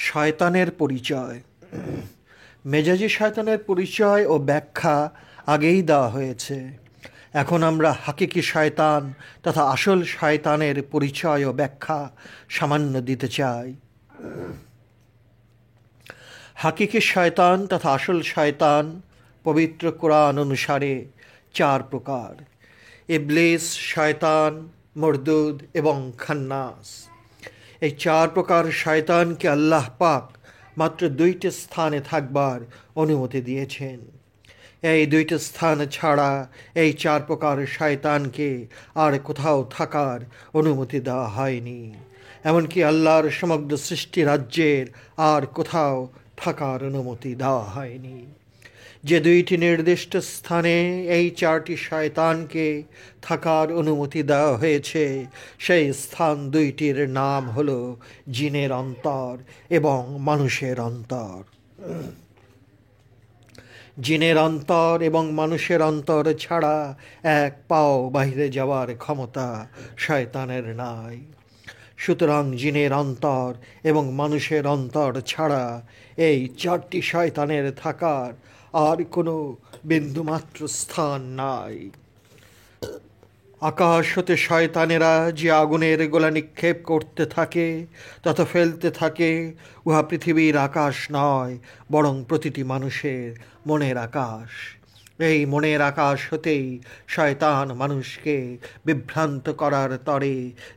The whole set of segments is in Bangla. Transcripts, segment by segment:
শয়তানের পরিচয়। মেজাজি শয়তানের পরিচয় ও ব্যাখ্যা আগেই দেওয়া হয়েছে। এখন আমরা হাকিকি শয়তান তথা আসল শয়তানের পরিচয় ও ব্যাখ্যা সামান্য দিতে চাই। হাকিকি শয়তান তথা আসল শয়তান পবিত্র কোরআন অনুসারে 4 প্রকার: ইবলিস, শয়তান, মরদুদ এবং খান্নাস। এই 4 প্রকার শয়তানকে আল্লাহ পাক মাত্র 2টি স্থানে থাকবার অনুমতি দিয়েছেন। এই 2টি স্থান ছাড়া এই 4 প্রকার শয়তানকে আর কোথাও থাকার অনুমতি দেওয়া হয়নি। এমনকি আল্লাহর সমগ্র সৃষ্টি রাজ্যের আর কোথাও থাকার অনুমতি দেওয়া হয়নি। যে 2টি নির্দিষ্ট স্থানে এই 4টি শয়তানকে থাকার অনুমতি দেওয়া হয়েছে, সেই স্থান 2টির নাম হলো জিনের অন্তর এবং মানুষের অন্তর। জিনের অন্তর এবং মানুষের অন্তর ছাড়া এক পাও বাহিরে যাওয়ার ক্ষমতা শয়তানের নাই। সুতরাং জিনের অন্তর এবং মানুষের অন্তর ছাড়া এই 4টি শয়তানের থাকার আর কোনো বিন্দুমাত্র স্থান নাই। আকাশ হতে শয়তানেরা যে আগুনের গোলা নিক্ষেপ করতে থাকে তথা ফেলতে থাকে, উহা পৃথিবীর আকাশ নয়, বরং প্রতিটি মানুষের মনের আকাশ। এই মনের আকাশ হতেই শয়তান মানুষকে বিভ্রান্ত করার তরে,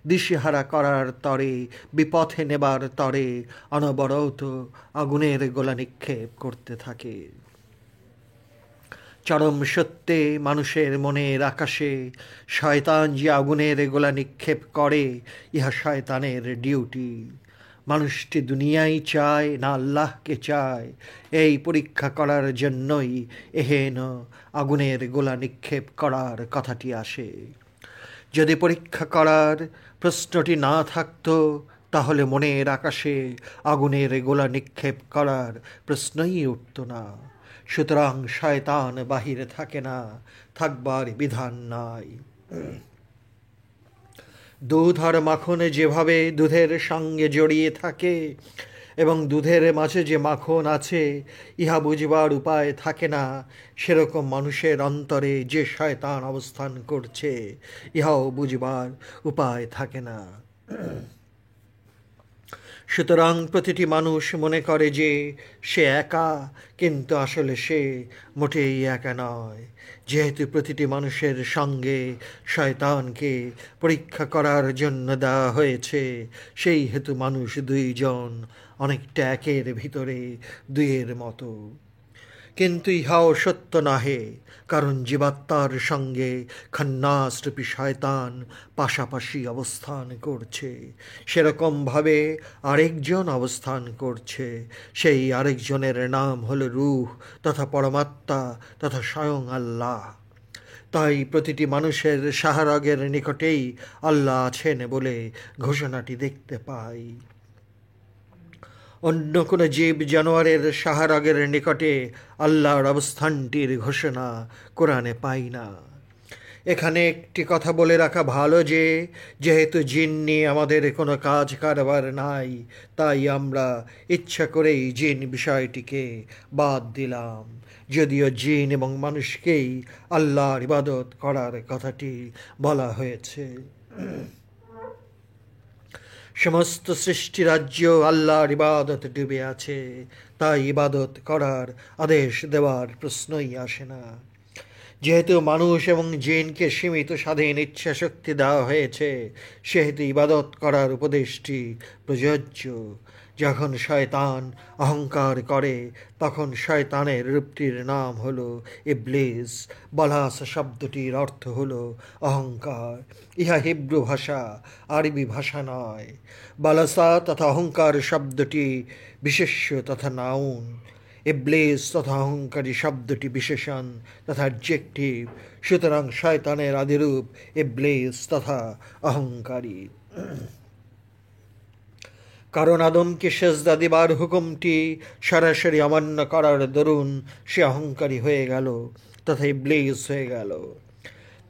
দিশেহারা করার তরে, বিপথে নেবার তরে অনবরত আগুনের গোলা নিক্ষেপ করতে থাকে। চরম সত্যে মানুষের মনের আকাশে শয়তান যে আগুনের গোলা নিক্ষেপ করে, ইহা শয়তানের ডিউটি। মানুষটি দুনিয়ায় চায় না আল্লাহকে চায়, এই পরীক্ষা করার জন্যই এহেন আগুনের গোলা নিক্ষেপ করার কথাটি আসে। যদি পরীক্ষা করার প্রশ্নটি না থাকতো, তাহলে মনের আকাশে আগুনের গোলা নিক্ষেপ করার প্রশ্নই উঠত না। সুতরাং শয়তান বাহিরে থাকে না, থাকবার বিধান নাই। দুধ আর মাখন যেভাবে দুধের সঙ্গে জড়িয়ে থাকে এবং দুধের মাঝে যে মাখন আছে ইহা বুঝবার উপায় থাকে না, সেরকম মানুষের অন্তরে যে শয়তান অবস্থান করছে ইহাও বুঝবার উপায় থাকে না। সুতরাং প্রতিটি মানুষ মনে করে যে সে একা, কিন্তু আসলে সে মোটেই একা নয়। যেহেতু প্রতিটি মানুষের সঙ্গে শয়তানকে পরীক্ষা করার জন্য দেওয়া হয়েছে, সেই হেতু মানুষ 2 জন, অনেকটা একের ভিতরে 2-এর মতো। কিন্তু ইহাও সত্য নহে, কারণ জীবাত্মার সঙ্গে খান্নাসরূপী শয়তান পাশাপাশি অবস্থান করছে। সেরকমভাবে আরেকজন অবস্থান করছে। সেই আরেকজনের নাম হলো রূহ তথা পরমাত্মা তথা স্বয়ং আল্লাহ। তাই প্রতিটি মানুষের শাহরাগের নিকটেই আল্লাহ আছেন বলে ঘোষণাটি দেখতে পাই। অন্য কোনো জীব জানোয়ারের শাহরাগের নিকটে আল্লাহর অবস্থানটির ঘোষণা কোরআনে পাই না। এখানে একটি কথা বলে রাখা ভালো যে, যেহেতু জিন নিয়ে আমাদের কোনো কাজ কারবার নাই, তাই আমরা ইচ্ছা করেই জিন বিষয়টিকে বাদ দিলাম। যদিও জিন এবং মানুষকেই আল্লাহর ইবাদত করার কথাটি বলা হয়েছে। সমস্ত সৃষ্টি রাজ্য আল্লাহর ইবাদত ডুবে আছে, তাই ইবাদত করার আদেশ দেওয়ার প্রশ্নই আসে না। যেহেতু মানুষ এবং জিনকে সীমিত স্বাধীন ইচ্ছা শক্তি দেওয়া হয়েছে, সেহেতু ইবাদত করার উপদেশটি প্রযোজ্য। যখন শয়তান অহংকার করে, তখন শয়তানের রূপটির নাম হলো ইবলিস। বালাস শব্দটির অর্থ হলো অহংকার। ইহা হিব্রু ভাষা, আরবি ভাষা নয়। বালাসা তথা অহংকার শব্দটি বিশেষ্য তথা নাউন। ইবলিস তথা অহংকারী শব্দটি বিশেষণ তথা অ্যাডজেক্টিভ। সুতরাং শয়তানের আদিরূপ ইবলিস তথা অহংকারী। কারণ আদমকে সেজদা দিবার হুকুমটি সরাসরি অমান্য করার দরুন সে অহংকারী হয়ে গেল তথা ইবলিস হয়ে গেল।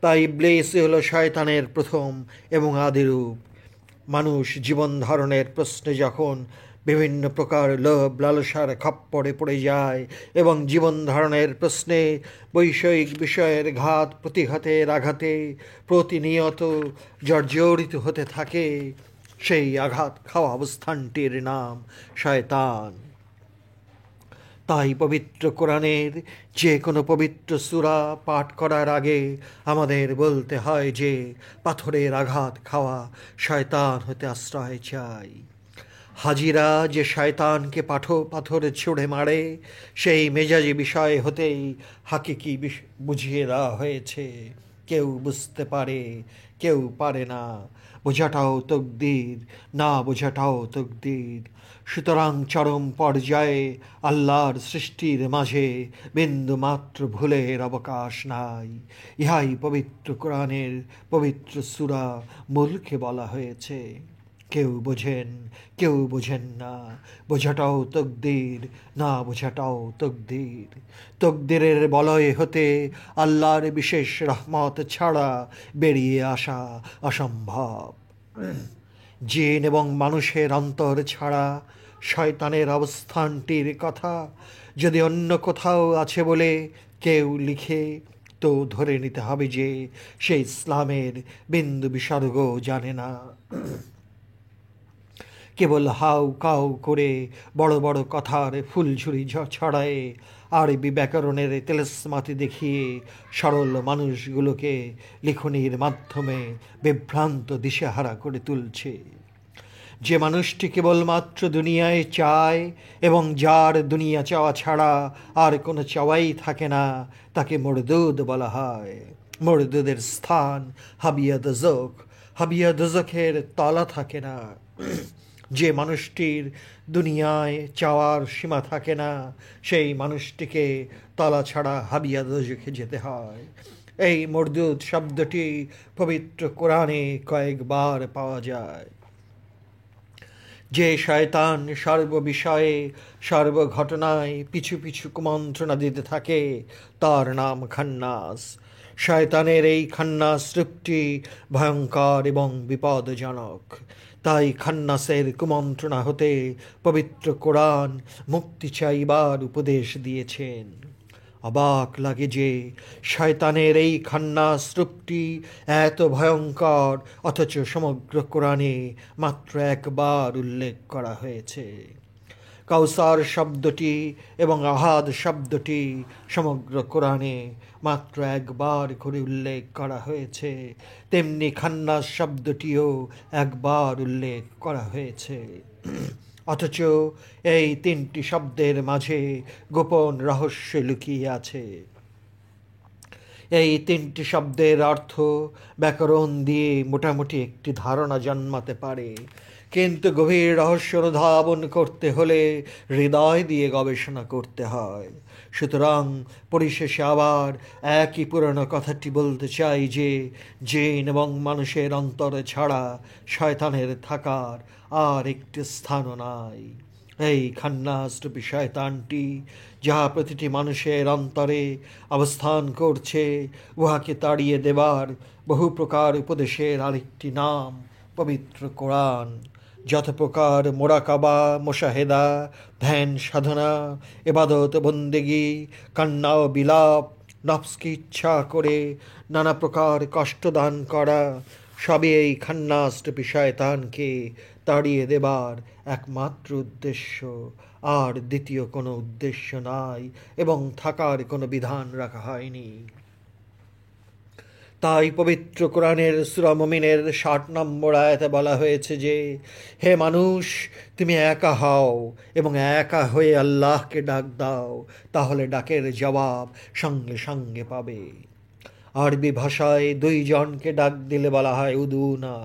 তাই ইবলিস হলো শয়তানের প্রথম এবং আদিরূপ। মানুষ জীবন ধারণের প্রশ্নে যখন বিভিন্ন প্রকার লোভ লালসার খপ্পরে পড়ে যায় এবং জীবন ধারণের প্রশ্নে বৈষয়িক বিষয়ের ঘাত প্রতিঘাতের আঘাতে প্রতিনিয়ত জর্জরিত হতে থাকে, সেই আঘাত খাওয়া অবস্থানটির নাম শয়তান। তাই পবিত্র কোরআনের যে কোনো পবিত্র সূরা পাঠ করার আগে আমাদের বলতে হয় যে পাথরের আঘাত খাওয়া শয়তান হতে আশ্রয় চাই। হাজিরা যে শয়তানকে পাথরে ছুঁড়ে মারে, সেই মেজাজি বিষয় হতেই হাকিকি বুঝিয়ে দেওয়া হয়েছে। কেউ বুঝতে পারে, কেউ পারে না, বোঝাটাও তকদির, না বোঝাটাও তকদির। সুতরাং চরম পর্যায়ে আল্লাহর সৃষ্টির মাঝে বিন্দু মাত্র ভুলের অবকাশ নাই। ইহাই পবিত্র কোরআনের পবিত্র সূরা মুলকে বলা হয়েছে। কেউ বোঝেন, কেউ বোঝেন না, বোঝাটাও তকদির, না বোঝাটাও তকদির। তকদিরের বলয় হতে আল্লাহর বিশেষ রহমত ছাড়া বেরিয়ে আসা অসম্ভব। জিন এবং মানুষের অন্তর ছাড়া শয়তানের অবস্থানটির কথা যদি অন্য কোথাও আছে বলে কেউ লিখে, তো ধরে নিতে হবে যে সে ইসলামের বিন্দু বিসর্গ জানে না। কেবল হাউ কাউ করে বড় বড় কথার ফুলঝুরি ছড়ায়, আরবি ব্যাকরণের তেলস্মাতি দেখিয়ে সরল মানুষগুলোকে লিখনির মাধ্যমে বিভ্রান্ত দিশেহারা করে তুলছে। যে মানুষটি কেবলমাত্র দুনিয়ায় চায় এবং যার দুনিয়া চাওয়া ছাড়া আর কোনো চাওয়াই থাকে না, তাকে মরদুদ বলা হয়। মরদুদের স্থান হাবিয়া দোজখ, হাবিয়া দোজখের তলা থাকে না। যে মানুষটির দুনিয়ায় চাওয়ার সীমা থাকে না, সেই মানুষটিকে তলা ছাড়া হাবিয়া দোজখে যেতে হয়। এই মরদুদ শব্দটি পবিত্র কোরআনে কয়েকবার পাওয়া যায়। যে শয়তান সর্ববিষয়ে সর্বঘটনায় পিছু পিছু কুমন্ত্রণা দিতে থাকে, তার নাম খান্নাস। শয়তানের এই খান্নাস রূপটি ভয়ঙ্কর এবং বিপদজনক। তাই খান্নাসের কুমন্ত্রণা হতে পবিত্র কোরআন মুক্তি চাইবার উপদেশ দিয়েছেন। অবাক লাগে যে শয়তানের এই খান্নাস রূপটি এত ভয়ঙ্কর, অথচ সমগ্র কোরআনে মাত্র একবার উল্লেখ করা হয়েছে। কাউসার শব্দটি এবং আহাদ শব্দটি সমগ্র কোরআনে মাত্র একবার করে উল্লেখ করা হয়েছে, তেমনি খান্নাস শব্দটিও একবার উল্লেখ করা হয়েছে। অথচ এই তিনটি শব্দের মাঝে গোপন রহস্য লুকিয়ে আছে। এই তিনটি শব্দের অর্থ ব্যাকরণ দিয়ে মোটামুটি একটি ধারণা জন্মাতে পারে, কিন্তু গভীর রহস্য অনুধাবন করতে হলে হৃদয় দিয়ে গবেষণা করতে হয়। সুতরাং পরিশেষে আবার একই পুরনো কথাটি বলতে চাই যে জিন এবং মানুষের অন্তরে ছাড়া শয়তানের থাকার আর একটি স্থানও নাই। এই খান্নাসরূপী শয়তানটি যাহা প্রতিটি মানুষের অন্তরে অবস্থান করছে, উহাকে তাড়িয়ে দেবার বহু প্রকার উপদেশের আরেকটি নাম পবিত্র কোরআন। যত প্রকার মোরাকাবা, মোশাহেদা, ধ্যান সাধনা, ইবাদত বন্দেগী, কান্না ও বিলাপ, নফসকে ইচ্ছা করে নানা প্রকার কষ্টদান করা, সবই এই খান্নাসরূপী শয়তানকে তাড়িয়ে দেবার একমাত্র উদ্দেশ্য। আর দ্বিতীয় কোনো উদ্দেশ্য নাই এবং থাকার কোনো বিধান রাখা হয়নি। তাই পবিত্র কোরআনের সূরা মুমিনের ৬০ নম্বর আয়াতে বলা হয়েছে যে, হে মানুষ, তুমি একা হও এবং একা হয়ে আল্লাহকে ডাক দাও, তাহলে ডাকের জবাব সঙ্গে সঙ্গে পাবে। আরবি ভাষায় দুইজনকে ডাক দিলে বলা হয় উদুনা,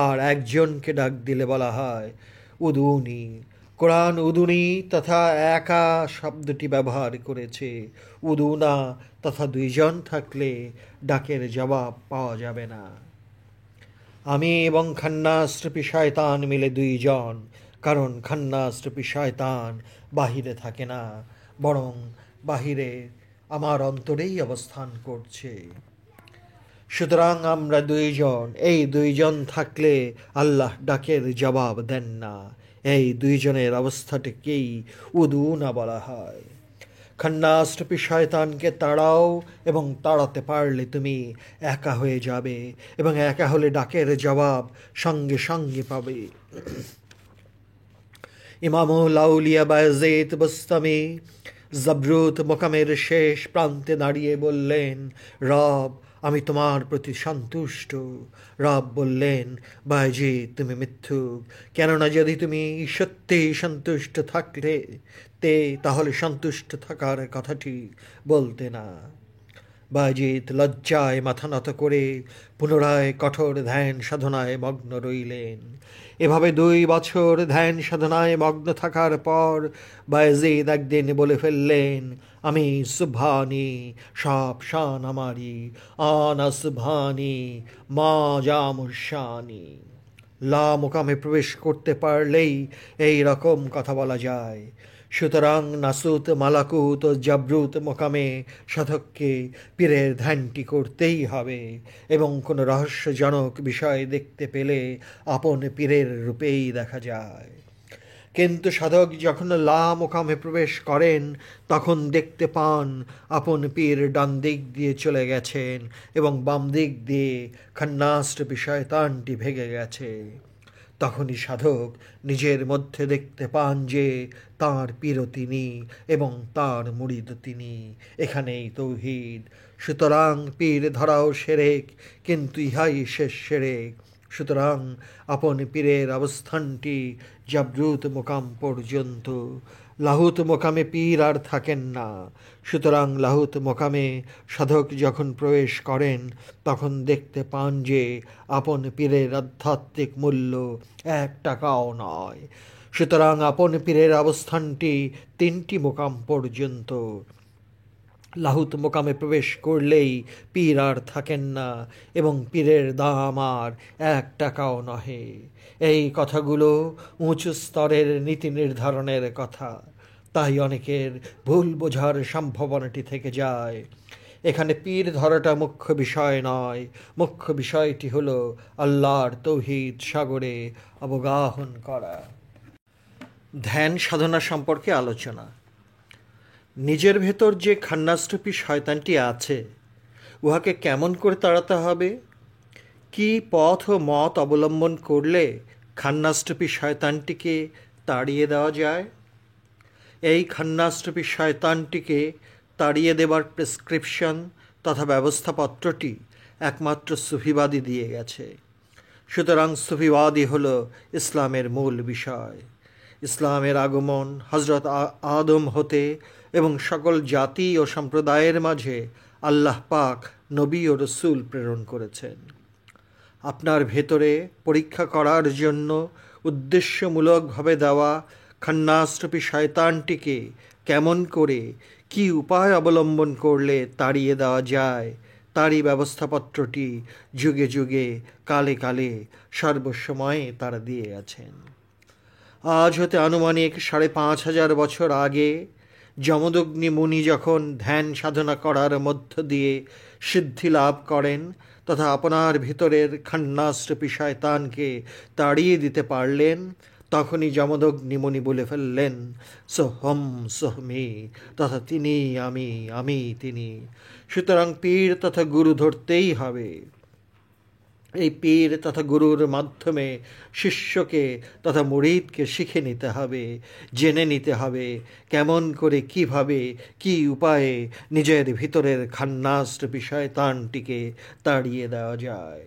আর একজনকে ডাক দিলে বলা হয় উদুনি। কোরআন উদুনি তথা একা শব্দটি ব্যবহার করেছে। উদুনা তথা দুইজন থাকলে ডাকের জবাব পাওয়া যাবে না। আমি এবং খান্নাসরূপী শয়তান মিলে দুইজন, কারণ খান্নাসরূপী শয়তান বাহিরে থাকে না, বরং বাহিরে আমার অন্তরেই অবস্থান করছে। সুতরাং আমরা দুইজন, এই দুইজন থাকলে আল্লাহ ডাকের জবাব দেন না। এই দুইজনের অবস্থাটিকেই উদুনা বলা হয়। খন্নাসরূপী শয়তানকে তাড়াও, এবং তাড়াতে পারলে তুমি একা হয়ে যাবে, এবং একা হলে ডাকের জবাব সঙ্গে সঙ্গে পাবে। ইমামুল আউলিয়া বায়েজিদ বুস্তামি জাবরুত মোকামের শেষ প্রান্তে দাঁড়িয়ে বললেন, রব, আমি তোমার প্রতি সন্তুষ্ট। রব বললেন, বায়েজিদ, তুমি মিথ্যুক। কেননা যদি তুমি সত্যিই সন্তুষ্ট থাকলে তাহলে সন্তুষ্ট থাকার কথাটি বলতে না। বায়েজিদ লজ্জায় মাথা নত করে পুনরায় কঠোর ধ্যান সাধনায় মগ্ন রইলেন। এভাবে 2 বছর ধ্যান সাধনায় মগ্ন থাকার পর বায়েজিদ একদিন বলে ফেললেন, আমি সুবহানি, সব শান আমারই, আনা সুবহানি মা জামুরশানি। লা মোকামে প্রবেশ করতে পারলেই এই রকম কথা বলা যায়। সুতরাং নাসুত, মালাকুত ও জাবরুত মোকামে সাধককে পীরের ধ্যানটি করতেই হবে, এবং কোনো রহস্যজনক বিষয় দেখতে পেলে আপন পীরের রূপেই দেখা যায়। কিন্তু সাধক যখন লা মোকামে প্রবেশ করেন তখন দেখতে পান আপন পীর ডান দিক দিয়ে চলে গেছেন এবং বাম দিক দিয়ে খন্নাসরূপী শয়তানটি ভেগে গেছে। তখনই সাধক নিজের মধ্যে দেখতে পান যে তাঁর পীরও তিনি এবং তাঁর মুরিদও তিনি। এখানেই তৌহিদ। সুতরাং পীর ধরাও সেরেক, কিন্তু ইহাই শেষ সেরেক। সুতরাং আপন পীরের অবস্থানটি জাবরুত মোকাম পর্যন্ত। লাহুত মোকামে পীর আর থাকেন না। সুতরাং লাহুত মোকামে সাধক যখন প্রবেশ করেন তখন দেখতে পান যে আপন পীরের আধ্যাত্মিক মূল্য 1 টাকাও নয়। সুতরাং আপন পীরের অবস্থানটি 3টি মোকাম পর্যন্ত। লাহুত মোকামে প্রবেশ করলেই পীর আর থাকেন না, এবং পীরের দাম আর 1 টাকাও নহে। এই কথাগুলো উঁচু স্তরের নীতি নির্ধারণের কথা, তাই অনেকের ভুল বোঝার সম্ভাবনাটি থেকে যায়। এখানে পীর ধরাটা মুখ্য বিষয় নয়, মুখ্য বিষয়টি হলো আল্লাহর তৌহিদ সাগরে অবগাহন করা। ধ্যান সাধনা সম্পর্কে আলোচনা। নিজের ভেতর যে খন্নাসরূপী শয়তানটি আছে, উহাকে কেমন করে তাড়াতে হবে? কি পথ ও মত অবলম্বন করলে খন্নাসরূপী শয়তানটিকে তাড়িয়ে দেওয়া যায়? এই খন্নাসরূপী শয়তানটিকে তাড়িয়ে দেবার প্রেসক্রিপশন তথা ব্যবস্থাপত্রটি একমাত্র সুফিবাদী দিয়ে গেছে। সুতরাং সুফিবাদী হল ইসলামের মূল বিষয়। ইসলামের আগমন হজরত আদম হতে এবং সকল জাতি ও সম্প্রদায়ের মাঝে আল্লাহ পাক নবী ও রসুল প্রেরণ করেছেন। আপনার ভেতরে পরীক্ষা করার জন্য উদ্দেশ্যমূলকভাবে দেওয়া খন্নাসরূপী শয়তানটিকে কেমন করে, কি উপায় অবলম্বন করলে তাড়িয়ে দেওয়া যায়, তারই ব্যবস্থাপত্রটি যুগে যুগে কালে কালে সর্বসময়ে তারা দিয়ে গেছেন। আজ হতে আনুমানিক 5,500 বছর আগে যমদগ্নি মুনি যখন ধ্যান সাধনা করার মধ্য দিয়ে সিদ্ধি লাভ করেন তথা আপনার ভিতরের খন্নাসরূপী শয়তানকে তাড়িয়ে দিতে পারলেন, তখনই যমদগ্নি মুনি বলে ফেললেন, সোহম সোহমি, তথা তিনি আমি, আমি তিনি। সুতরাং পীর তথা গুরু ধরতেই হবে। এই পীর তথা গুরুর মাধ্যমে শিষ্যকে তথা মুরিদকে শিখে নিতে হবে, জেনে নিতে হবে কেমন করে, কিভাবে, কি উপায়ে নিজের ভিতরের খন্নাসরূপী শয়তানটিকে তাড়িয়ে দেওয়া যায়।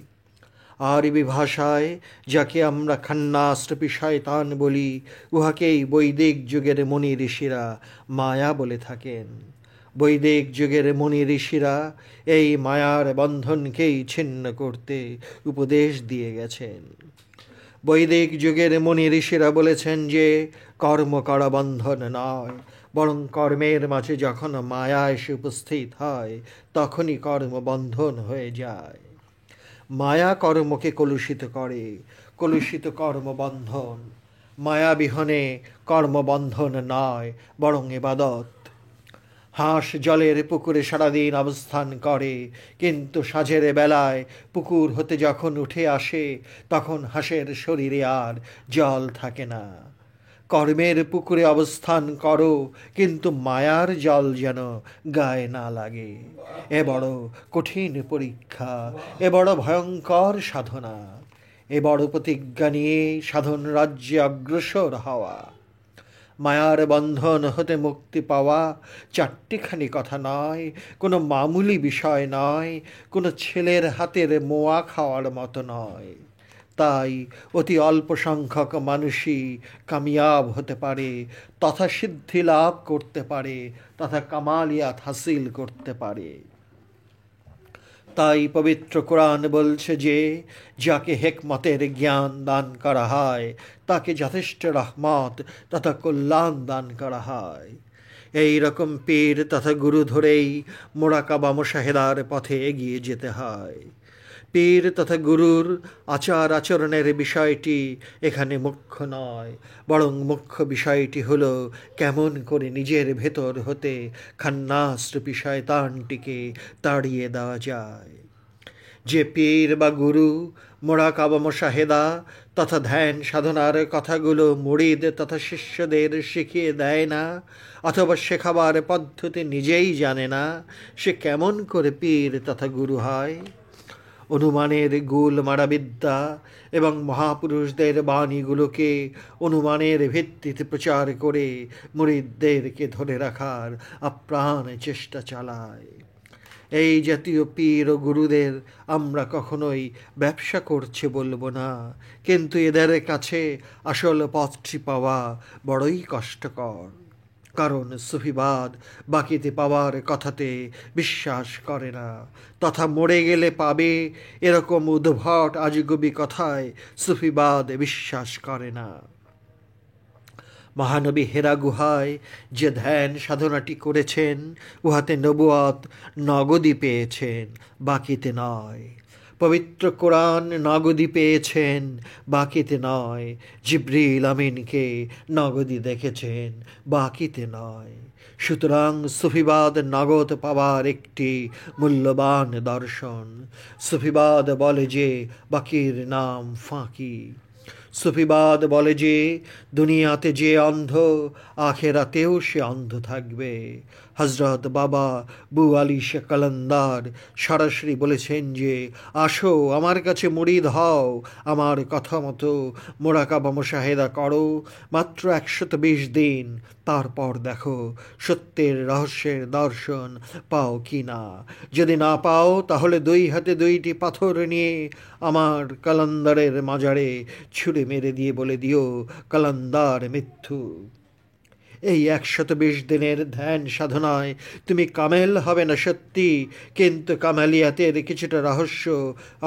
আরবি ভাষায় যাকে আমরা খন্নাসরূপী শয়তান বলি, উহাকেই বৈদিক যুগের মুনি ঋষিরা মায়া বলে থাকেন। বৈদিক যুগের মুনি ঋষিরা এই মায়ার বন্ধনকেই ছিন্ন করতে উপদেশ দিয়ে গেছেন। বৈদিক যুগের মুনি ঋষিরা বলেছেন যে কর্ম করা বন্ধন নয়, বরং কর্মের মাঝে যখন মায়া এসে উপস্থিত হয় তখনই কর্ম বন্ধন হয়ে যায়। মায়া কর্মকে কলুষিত করে, কলুষিত কর্মবন্ধন। মায়াবিহনে কর্মবন্ধন নয়, বরং ইবাদত। হাঁস জলের পুকুরে সারাদিন অবস্থান করে, কিন্তু সাঁঝের বেলায় পুকুর হতে যখন উঠে আসে তখন হাঁসের শরীরে আর জল থাকে না। কর্মের পুকুরে অবস্থান করো, কিন্তু মায়ার জল যেন গায়ে না লাগে। এ বড় কঠিন পরীক্ষা, এ বড় ভয়ঙ্কর সাধনা, এ বড় প্রতিজ্ঞা নিয়ে সাধন রাজ্যে অগ্রসর হওয়া। মায়ার বন্ধন হতে মুক্তি পাওয়া চারটিখানি কথা নয়, কোনো মামুলি বিষয় নয়, কোনো ছেলের হাতের মোয়া খাওয়ার মতো নয়। তাই অতি অল্প সংখ্যক মানুষই কামিয়াব হতে পারে, তথা সিদ্ধি লাভ করতে পারে, তথা কামালিয়াত হাসিল করতে পারে। তাই পবিত্র কোরআন বলছে যে, যাকে হেকমতের জ্ঞান দান করা হয় তাকে যথেষ্ট রহমত তথা কল্যাণ দান করা হয়। এই রকম পীর তথা গুরু ধরেই মোরাকাবা মুশাহেদার পথে এগিয়ে যেতে হয়। পীর তথা গুরুর আচার আচরণের বিষয়টি এখানে মুখ্য নয়, বরং মুখ্য বিষয়টি হলো কেমন করে নিজের ভেতর হতে খান্নাসরূপী শয়তানটিকে তাড়িয়ে দেওয়া যায়। যে পীর বা গুরু মোরাকাবা মুশাহেদা তথা ধ্যান সাধনার কথাগুলো মুরিদ তথা শিষ্যদের শিখিয়ে দেয় না, অথবা শেখাবার পদ্ধতি নিজেই জানে না, সে কেমন করে পীর তথা গুরু হয়? অনুমানের গুল মারা বিদ্যা এবং মহাপুরুষদের বাণীগুলোকে অনুমানের ভিত্তিতে প্রচার করে মুরিদদেরকে ধরে রাখার আপ্রাণ চেষ্টা চালায়। এই জাতীয় পীর ও গুরুদের আমরা কখনোই ব্যবসা করছে বলবো না, কিন্তু এদের কাছে আসল পথটি পাওয়া বড়ই কষ্টকর। কারণ সুফিবাদ বাকিতে পাওয়ার কথাতে বিশ্বাস করে না, তথা মরে গেলে পাবে এরকম উদ্ভট আজগুবি কথায় সুফিবাদ বিশ্বাস করে না। মহানবী হেরা গুহায় যে ধ্যান সাধনাটি করেছেন, উহাতে নবুয়ত নগদি পেয়েছেন, বাকিতে নয়। পবিত্র কোরআন নগদি পেয়েছেন, বাকিতে নয়। জিবরিল আমিনকে নগদি দেখেছেন, বাকিতে নয়। সুতরাং সুফিবাদ নগদ পাওয়ার একটি মূল্যবান দর্শন। সুফিবাদ বলে যে বাকির নাম ফাঁকি। সুফিবাদ বলে যে দুনিয়াতে যে অন্ধ, আখেরাতেও সে অন্ধ থাকবে। হজরত বাবা বু আলী শাহ কালান্দার সরাসরি বলেছেন যে, আসো আমার কাছে মুরিদ হও, আমার কথা মতো মোরাকাবা মুশাহেদা করো, মাত্র 120 দিন, তারপর দেখো সত্যের রহস্যের দর্শন পাও কি না। যদি না পাও তাহলে 2 হাতে 2টি পাথর নিয়ে আমার কালান্দারের মাজারে ছুঁড়ে মেরে দিয়ে বলে দিও, কালান্দার মৃত্যু। এই 120 দিনের ধ্যান সাধনায় তুমি কামেল হবে না সত্যি, কিন্তু কামালিয়াতের কিছুটা রহস্য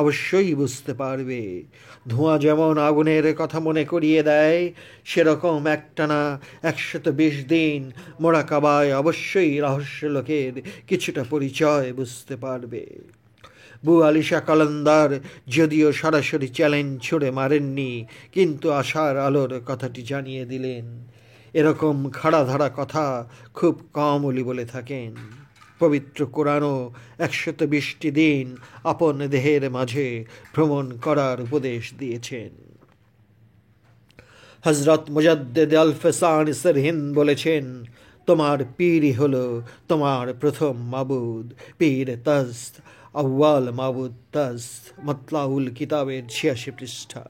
অবশ্যই বুঝতে পারবে। ধোঁয়া যেমন আগুনের কথা মনে করিয়ে দেয়, সেরকম একটানা 120 দিন মোরাকাবায় অবশ্যই রহস্য লোকের কিছুটা পরিচয় বুঝতে পারবে। বু আলী শাহ কালান্দার যদিও সরাসরি চ্যালেঞ্জ ছুড়ে মারেননি, কিন্তু আশার আলোর কথাটি জানিয়ে দিলেন। এরকম খাড়াধারা কথা খুব কম ওলি বলে থাকেন। পবিত্র কোরআনও 120টি দিন আপন দেহের মাঝে ভ্রমণ করার উপদেশ দিয়েছেন। হজরত মুজাদ্দেদ আল ফেসান সরহিন্দ বলেছেন, তোমার পীরই হলো তোমার প্রথম মাবুদ। পীর তস্ত আউয়াল মাবুদ তস্ত, মতলাউল কিতাবের 86 পৃষ্ঠা।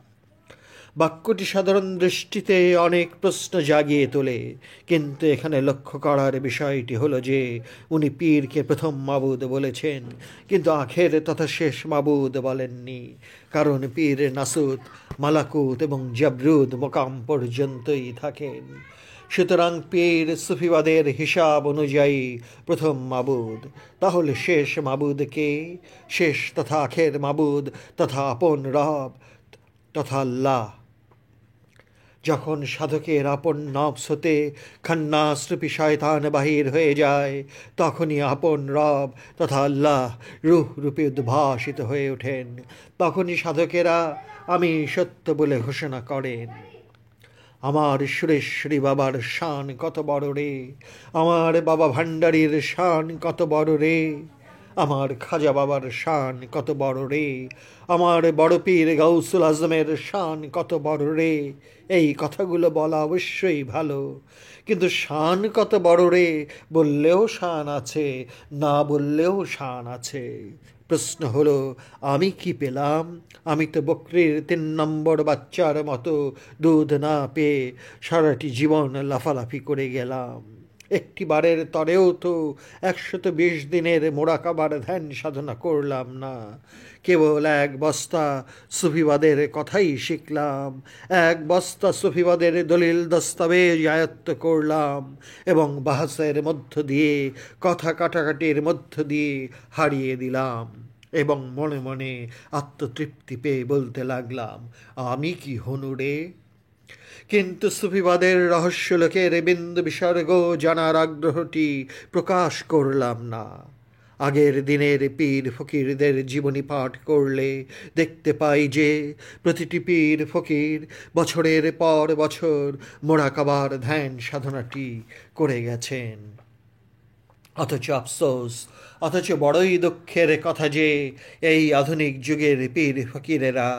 বাক্যটি সাধারণ দৃষ্টিতে অনেক প্রশ্ন জাগিয়ে তোলে, কিন্তু এখানে লক্ষ্য করার বিষয়টি হলো যে উনি পীরকে প্রথম মাবুদ বলেছেন, কিন্তু আখের তথা শেষ মাবুদ বলেননি। কারণ পীর নাসুত, মালাকুত এবং জাবরুদ মোকাম পর্যন্তই থাকেন। সুতরাং পীর সুফিবাদের হিসাব অনুযায়ী প্রথম মাবুদ। তাহলে শেষ মাবুদ কে? শেষ তথা আখের মাবুদ তথা আপন রব তথা আল্লাহ। যখন সাধকের আপন নফস হতে খান্নাসরূপী শয়তান বাহির হয়ে যায়, তখনই আপন রব তথা আল্লাহ রূহ রূপে উদ্ভাসিত হয়ে ওঠেন। তখনই সাধকেরা আমি সত্য বলে ঘোষণা করেন। আমার সুরেশ্বরী বাবার শান কত বড় রে, আমার বাবা ভান্ডারীর শান কত বড় রে। আমার খাজা বাবার শান কত বড় রে, আমার বড় পীর গাউসুল আজমের শান কত বড় রে। এই কথাগুলো বলা অবশ্যই ভালো, কিন্তু শান কত বড় রে বললেও শান আছে, না বললেও শান আছে। প্রশ্ন হলো, আমি কি পেলাম? আমি তো বকরির 3 নম্বর বাচ্চার মতো দুধ না পেয়ে সারাটি জীবন লাফালাফি করে গেলাম। একটি বারের তরেও তো 120 দিনের মোরাকাবার ধ্যান সাধনা করলাম না। কেবল 1 বস্তা সুফিবাদের কথাই শিখলাম, 1 বস্তা সুফিবাদের দলিল দস্তাবেজ আয়ত্ত করলাম, এবং বাহাসের মধ্য দিয়ে, কথা কাটাকাটির মধ্য দিয়ে হারিয়ে দিলাম। এবং মনে মনে আত্মতৃপ্তি পেয়ে বলতে লাগলাম, আমি কি হনুরে। কিন্তু সুফিবাদের রহস্যলোকের বিন্দু বিসর্গ জানার আগ্রহটি প্রকাশ করলাম না। আগের দিনের পীর ফকিরদের জীবনী পাঠ করলে দেখতে পাই যে প্রতিটি পীর ফকির বছরের পর বছর মোরাকাবার ধ্যান সাধনাটি করে গেছেন। অথচ আফসোস, অথচ বড়ই দুঃখের কথা যে এই আধুনিক যুগের পীর ফকিরেরা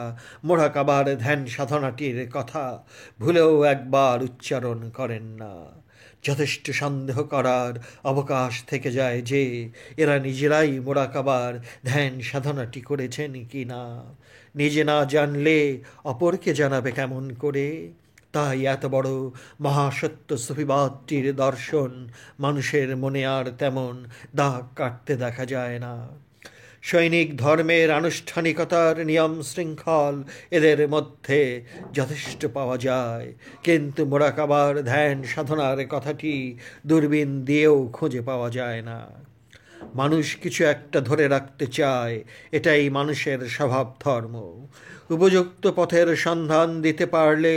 মোরাকাবার ধ্যান সাধনাটির কথা ভুলেও একবার উচ্চারণ করেন না। যথেষ্ট সন্দেহ করার অবকাশ থেকে যায় যে এরা নিজেরাই মোরাকাবার ধ্যান সাধনাটি করেছেন কি না। নিজে না জানলে অপরকে জানাবে কেমন করে? তাই এত বড় মহাসত্য সুফিবাদটির দর্শন মানুষের মনে আর তেমন দাগ কাটতে দেখা যায় না। সৈনিক ধর্মের আনুষ্ঠানিকতার নিয়ম শৃঙ্খল এদের মধ্যে যথেষ্ট পাওয়া যায়, কিন্তু মোরাকাবার ধ্যান সাধনার কথাটি দূরবীন দিয়েও খুঁজে পাওয়া যায় না। মানুষ কিছু একটা ধরে রাখতে চায়, এটাই মানুষের স্বভাব ধর্ম। উপযুক্ত পথের সন্ধান দিতে পারলে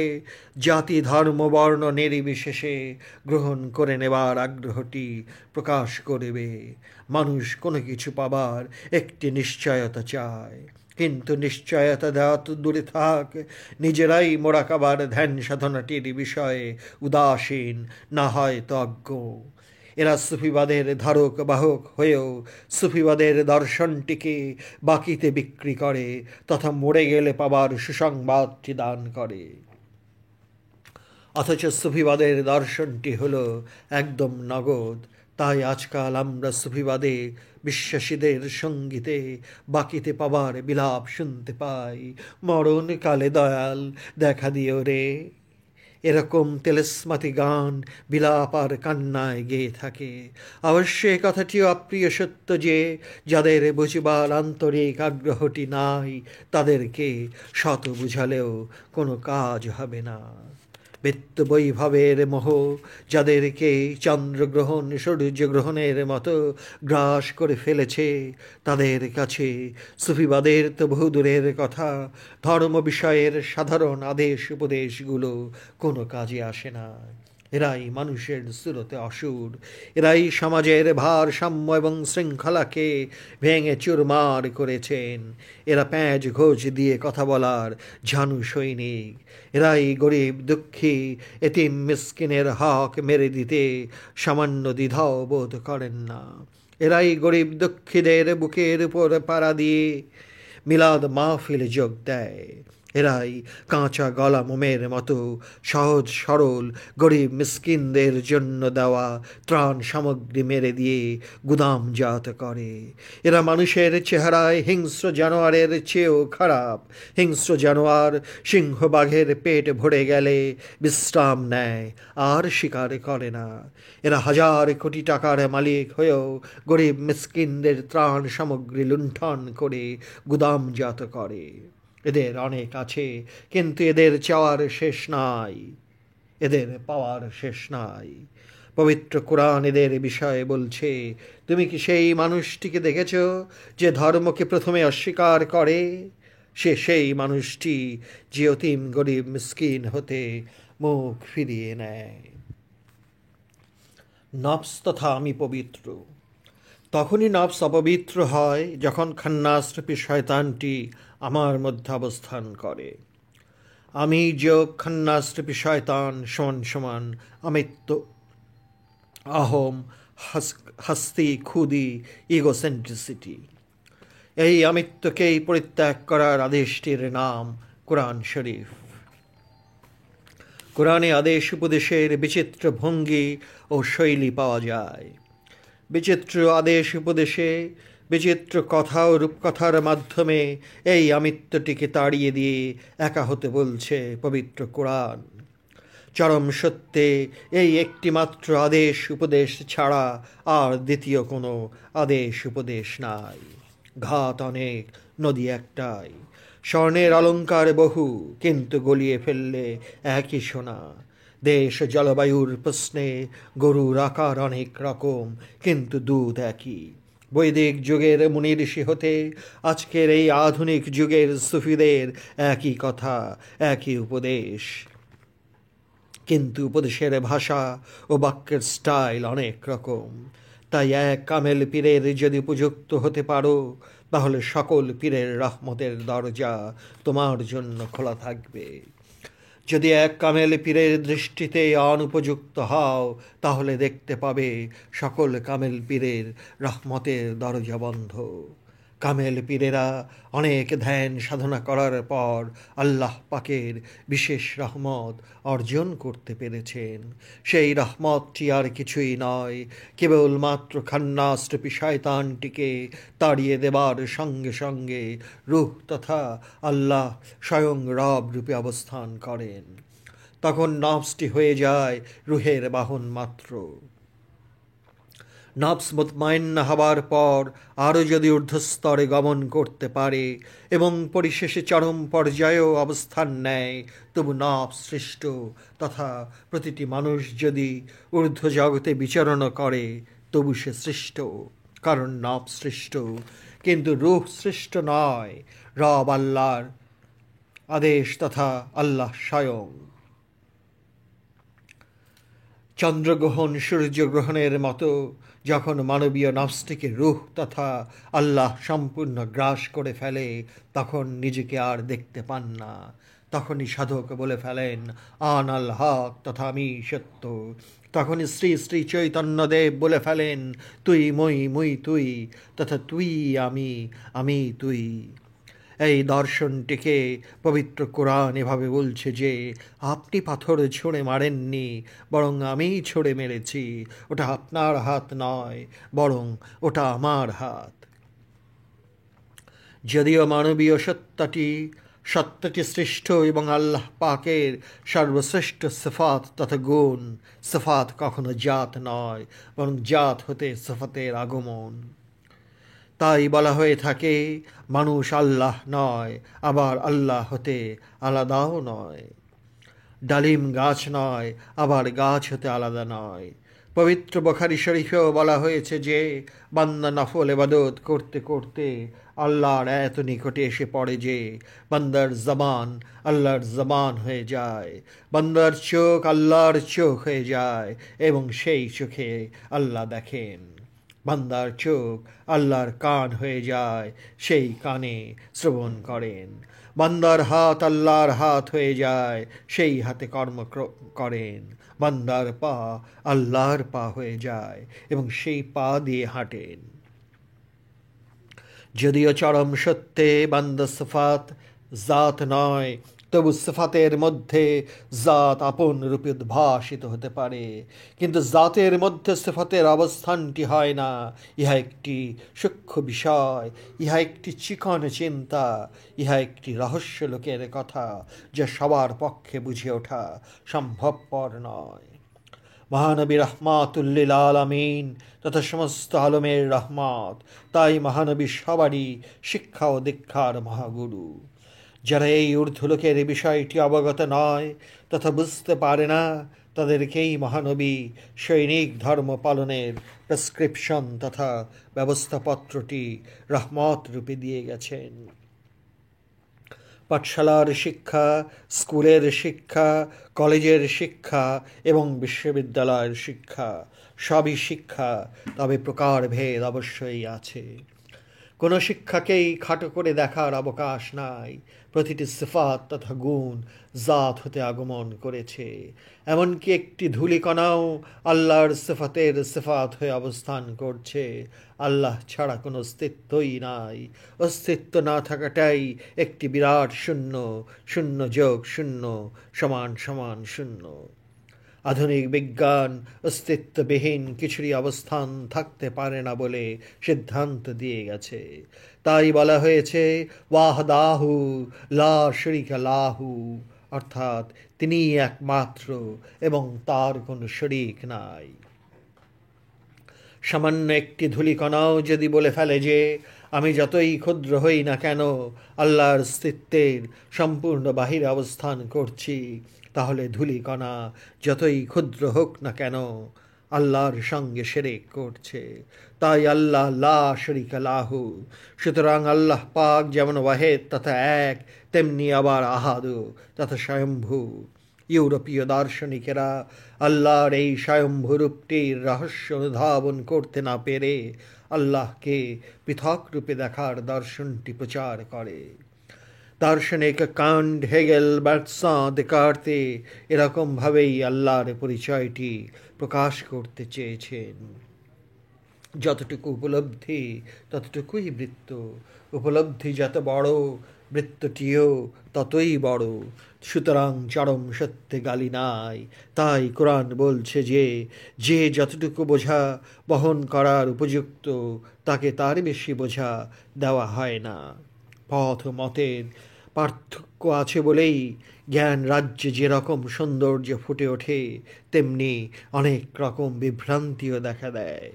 জাতি ধর্ম বর্ণ নির্বিশেষে গ্রহণ করে নেবার আগ্রহটি প্রকাশ করবে। মানুষ কোনো কিছু পাবার একটি নিশ্চয়তা চায়, কিন্তু নিশ্চয়তা দেওয়া তো দূরে থাক, নিজেরাই মোরাকাবার ধ্যান সাধনাটির বিষয়ে উদাসীন, না হয় তো অজ্ঞ। এরা সুফিবাদের ধারক বাহক হয়েও সুফিবাদের দর্শনটিকে বাকিতে বিক্রি করে, তথা মরে গেলে পাবার সুসংবাদটি দান করে। অথচ সুফিবাদের দর্শনটি হলো একদম নগদ। তাই আজকাল আমরা সুফিবাদে বিশ্বাসীদের সঙ্গীতে বাকিতে পাবার বিলাপ শুনতে পাই, মরণকালে দয়াল দেখা দিও রে। এরকম তেলস্মাতি গান বিলাপ আর কান্নায় গেয়ে থাকে। অবশ্য এ কথাটিও অপ্রিয় সত্য যে যাদের বুঝিবার আন্তরিক আগ্রহটি নাই, তাদেরকে শত বুঝালেও কোনো কাজ হবে না। বৃত্ত বৈভবের মোহ যাদেরকে চন্দ্রগ্রহণ সূর্যগ্রহণের মতো গ্রাস করে ফেলেছে, তাদের কাছে সুফিবাদের তো বহুদূরের কথা, ধর্ম বিষয়ের সাধারণ আদেশ উপদেশগুলো কোনো কাজে আসে না। এরাই মানুষের সুরতে অসুর, এরাই সমাজের ভারসাম্য এবং শৃঙ্খলাকে ভেঙে চুরমার করেছেন। এরা প্যাঁচ ঘোষ দিয়ে কথা বলার ঝানু সৈনিক। এরাই গরিব দুঃখী এতিম মিসকিনের হক মেরে দিতে সামান্য দ্বিধাও বোধ করেন না। এরাই গরিব দুঃখীদের বুকের উপর পাড়া দিয়ে মিলাদ মাহফিলে যোগ দেয়। এরাই কাঁচা গলা মোমের মতো সহজ সরল গরিব মিসকিনদের জন্য দেওয়া ত্রাণ সামগ্রী মেরে দিয়ে গুদামজাত করে। এরা মানুষের চেহারায় হিংস্র জানোয়ারের চেয়েও খারাপ। হিংস্র জানোয়ার সিংহ বাঘের পেট ভরে গেলে বিশ্রাম নেয়, আর শিকার করে না। এরা হাজার কোটি টাকার মালিক হয়েও গরিব মিসকিনদের ত্রাণ সামগ্রী লুণ্ঠন করে গুদামজাত করে। এদের অনেক আছে, কিন্তু এদের চাওয়ার শেষ নাই, এদের পাওয়ার শেষ নাই। পবিত্র কোরআন এদের বিষয়ে বলছে, তুমি কি সেই মানুষটিকে দেখেছ যে ধর্মকে প্রথমে অস্বীকার করে? সে সেই মানুষটি যে অতিম গরিব মিসকিন হতে মুখ ফিরিয়ে নেয়। নফস তথা আমি পবিত্র। তখনই নফস অপবিত্র হয় যখন খান্নাসরূপী শয়তানটি আমার মধ্যে অবস্থান করে। আমি যোগ খান্নাসরূপী শয়তান সমান সমান আমিত্ব আহম, হাস্তি, খুদি, ইগোসেন্ট্রিসিটি। এই আমিত্বকেই পরিত্যাগ করার আদেশটির নাম কোরআন শরীফ। কোরআনে আদেশ উপদেশের বিচিত্র ভঙ্গি ও শৈলী পাওয়া যায়। বিচিত্র আদেশ উপদেশে বিচিত্র কথা ও রূপকথার মাধ্যমে এই আমিত্বটিকে তাড়িয়ে দিয়ে একা হতে বলছে পবিত্র কোরআন। চরম সত্যে এই একটিমাত্র আদেশ উপদেশ ছাড়া আর দ্বিতীয় কোনো আদেশ উপদেশ নাই। ঘাত অনেক, নদী একটাই। স্বর্ণের অলঙ্কার বহু, কিন্তু গলিয়ে ফেললে একই সোনা। দেশ জলবায়ুর প্রশ্নে গরুর আকার অনেক রকম, কিন্তু দুধ একই। বৈদিক যুগের মুনি ঋষি হতে আজকের এই আধুনিক যুগের সুফিদের একই কথা, একই উপদেশ, কিন্তু উপদেশের ভাষা ও বাক্যের স্টাইল অনেক রকম। তাই এক কামেল পীরের যদি উপযুক্ত হতে পারো, তাহলে সকল পীরের রহমতের দরজা তোমার জন্য খোলা থাকবে। যদি এক কামেল পীরের দৃষ্টিতে অনুপযুক্ত হও, তাহলে দেখতে পাবে সকল কামেল পীরের রহমতের দরজা বন্ধ। কামেল পীরেরা অনেক ধ্যান সাধনা করার পর আল্লাহ পাকের বিশেষ রহমত অর্জন করতে পেরেছেন। সেই রহমতটি আর কিছুই নয়, কেবলমাত্র খান্নাসরূপী শয়তানটিকে তাড়িয়ে দেবার সঙ্গে সঙ্গে রূহ তথা আল্লাহ স্বয়ং রব রূপে অবস্থান করেন। তখন নফসটি হয়ে যায় রুহের বাহন মাত্র। নফস মুতমাইন্না হবার পর আরও যদি ঊর্ধ্বস্তরে গমন করতে পারে এবং পরিশেষে চরম পর্যায়েও অবস্থান নেয়, তবু নফস সৃষ্ট তথা প্রতিটি মানুষ যদি ঊর্ধ্ব জগতে বিচরণ করে, তবু সে সৃষ্ট, কারণ নফস সৃষ্ট, কিন্তু রূহ সৃষ্ট নয়। রব আল্লাহর আদেশ তথা আল্লাহ স্বয়ং। চন্দ্রগ্রহণ সূর্যগ্রহণের মতো যখন মানবীয় নফসটিকে রূহ তথা আল্লাহ সম্পূর্ণ গ্রাস করে ফেলে, তখন নিজেকে আর দেখতে পান না। তখনই সাধক বলে ফেলেন আনাল হক তথা আমি সত্য। তখনই শ্রী শ্রী চৈতন্যদেব বলে ফেলেন তুই মই, মই তুই, তথা তুই আমি, আমি তুই। এই দর্শনটিকে পবিত্র কোরআন এভাবে বলছে যে আপনি পাথর ছুঁড়ে মারেননি, বরং আমিই ছুঁড়ে মেরেছি। ওটা আপনার হাত নয়, বরং ওটা আমার হাত। যদিও মানবীয় সত্যটি সৃষ্ট এবং আল্লাহ পাকের সর্বশ্রেষ্ঠ সিফাত তথা গুণ, সিফাত কখনো জাত নয়, বরং জাত হতে সিফাতের আগমন। তাই বলা হয়ে থাকে মানুষ আল্লাহ নয়, আবার আল্লাহ হতে আলাদাও নয়। ডালিম গাছ নয়, আবার গাছ হতে আলাদা নয়। পবিত্র বুখারী শরীফেও বলা হয়েছে যে বান্দা নফল ইবাদত করতে করতে আল্লাহর এত নিকটে এসে পড়ে যে বান্দার জবান আল্লাহর জবান হয়ে যায়, বান্দার চোখ আল্লাহর চোখ হয়ে যায় এবং সেই চোখে আল্লাহ দেখেন। বান্দার চোখ আল্লাহর কান হয়ে যায়, সেই কানে শ্রবণ করেন। বান্দার হাত আল্লাহর হাত হয়ে যায়, সেই হাতে কর্ম করেন। বান্দার পা আল্লাহর পা হয়ে যায় এবং সেই পা দিয়ে হাঁটেন। যদিও চরম সত্যে বান্দা সিফাত জাত নয়, তবু সিফাতের মধ্যে জাত আপন রূপে উদ্ভাসিত হতে পারে, কিন্তু জাতের মধ্যে সিফাতের অবস্থানটি হয় না। ইহা একটি সূক্ষ্ম বিষয়, ইহা একটি চিকন চিন্তা, ইহা একটি রহস্য লোকের কথা, যা সবার পক্ষে বুঝে ওঠা সম্ভবপর নয়। মহানবী রহমাতুল্লিল আলামিন তথা সমস্ত আলমের রহমত, তাই মহানবী সবারই শিক্ষা ও দীক্ষার মহাগুরু। যারা এই ঊর্ধ্বলোকের বিষয়টি অবগত নয় তথা বুঝতে পারে না, তাদেরকেই মহানবী সৈনিক ধর্ম পালনের প্রেসক্রিপশন তথা ব্যবস্থাপত্রটি রহমত রূপে দিয়ে গেছেন। পাঠশালার শিক্ষা, স্কুলের শিক্ষা, কলেজের শিক্ষা এবং বিশ্ববিদ্যালয়ের শিক্ষা সবই শিক্ষা, তবে প্রকারভেদ অবশ্যই আছে। কোনো শিক্ষাকেই খাটো করে দেখার অবকাশ নাই। প্রতিটি সিফাত তথা গুণ জাত হতে আগমন করেছে। এমনকি একটি ধূলিকণাও আল্লাহর সিফাতের সিফাত হয়ে অবস্থান করছে। আল্লাহ ছাড়া কোনো অস্তিত্বই নাই। অস্তিত্ব না থাকাটাই একটি বিরাট শূন্য। শূন্য যোগ শূন্য সমান সমান শূন্য। আধুনিক বিজ্ঞান অস্তিত্ববিহীন কিছুরই অবস্থান থাকতে পারে না বলে সিদ্ধান্ত দিয়ে গেছে। তাই বলা হয়েছে ওয়াহদাহু লা শরীকা লাহু, অর্থাৎ তিনিই একমাত্র এবং তার কোনো শরীক নাই। সামান্য একটি ধূলিকণাও যদি বলে ফেলে যে আমি যতই ক্ষুদ্র হই না কেন আল্লাহর অস্তিত্বের সম্পূর্ণ বাহিরে অবস্থান করছি, তাহলে ধূলিকণা যতই ক্ষুদ্র হোক না কেন আল্লাহর সঙ্গে শিরক করছে। তাই আল্লাহ লা শরীকা লাহু। সুতরাং আল্লাহ পাক যেমন ওয়াহেদ তথা এক, তেমনি আবার আহাদু তথা স্বয়ম্ভু। ইউরোপীয় দার্শনিকেরা আল্লাহর এই স্বয়ম্ভু রূপটির রহস্য অনুধাবন করতে না পেরে আল্লাহকে পৃথক রূপে দেখার দর্শনটি প্রচার করে। দার্শনিক কান্ট, হেগেল, বার্টসাঁ, দেকার্তে এরকমভাবেই আল্লাহর পরিচয়টি প্রকাশ করতে চেয়েছেন। যতটুকু উপলব্ধি ততটুকুই বৃত্ত। উপলব্ধি যত বড়, বৃত্তটিও ততই বড়। সুতরাং চরম সত্যে গালি নাই। তাই কোরআন বলছে যে যে যতটুকু বোঝা বহন করার উপযুক্ত তাকে তার বেশি বোঝা দেওয়া হয় না। পথ ও মতের পার্থক্য আছে বলেই জ্ঞান রাজ্যে যেরকম সৌন্দর্য ফুটে ওঠে, তেমনি অনেক রকম বিভ্রান্তিও দেখা দেয়।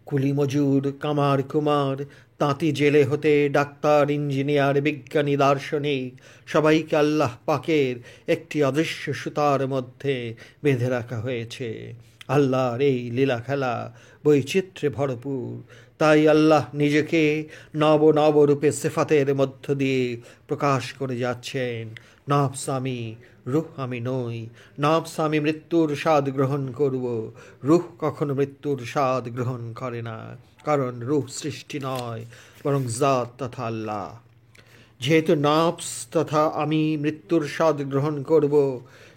কুলি মজুর, কামার কুমার, তাঁতি জেলে হতে ডাক্তার, ইঞ্জিনিয়ার, বিজ্ঞানী, দার্শনিক সবাইকে আল্লাহ পাকের একটি অদৃশ্য সুতার মধ্যে বেঁধে রাখা হয়েছে। আল্লাহর এই লীলা খেলা বৈচিত্র্যে ভরপুর। তাই আল্লাহ নিজেকে নব নব রূপে সিফাতের মধ্য দিয়ে প্রকাশ করে যাচ্ছেন। নফস আমি, রুহ আমি নই। নফস আমি মৃত্যুর স্বাদ গ্রহণ করব, রুহ কখনো মৃত্যুর স্বাদ গ্রহণ করে না, কারণ রুহ সৃষ্টি নয় বরং জাত তথা আল্লাহ। যেহেতু নফস তথা আমি মৃত্যুর স্বাদ গ্রহণ করব,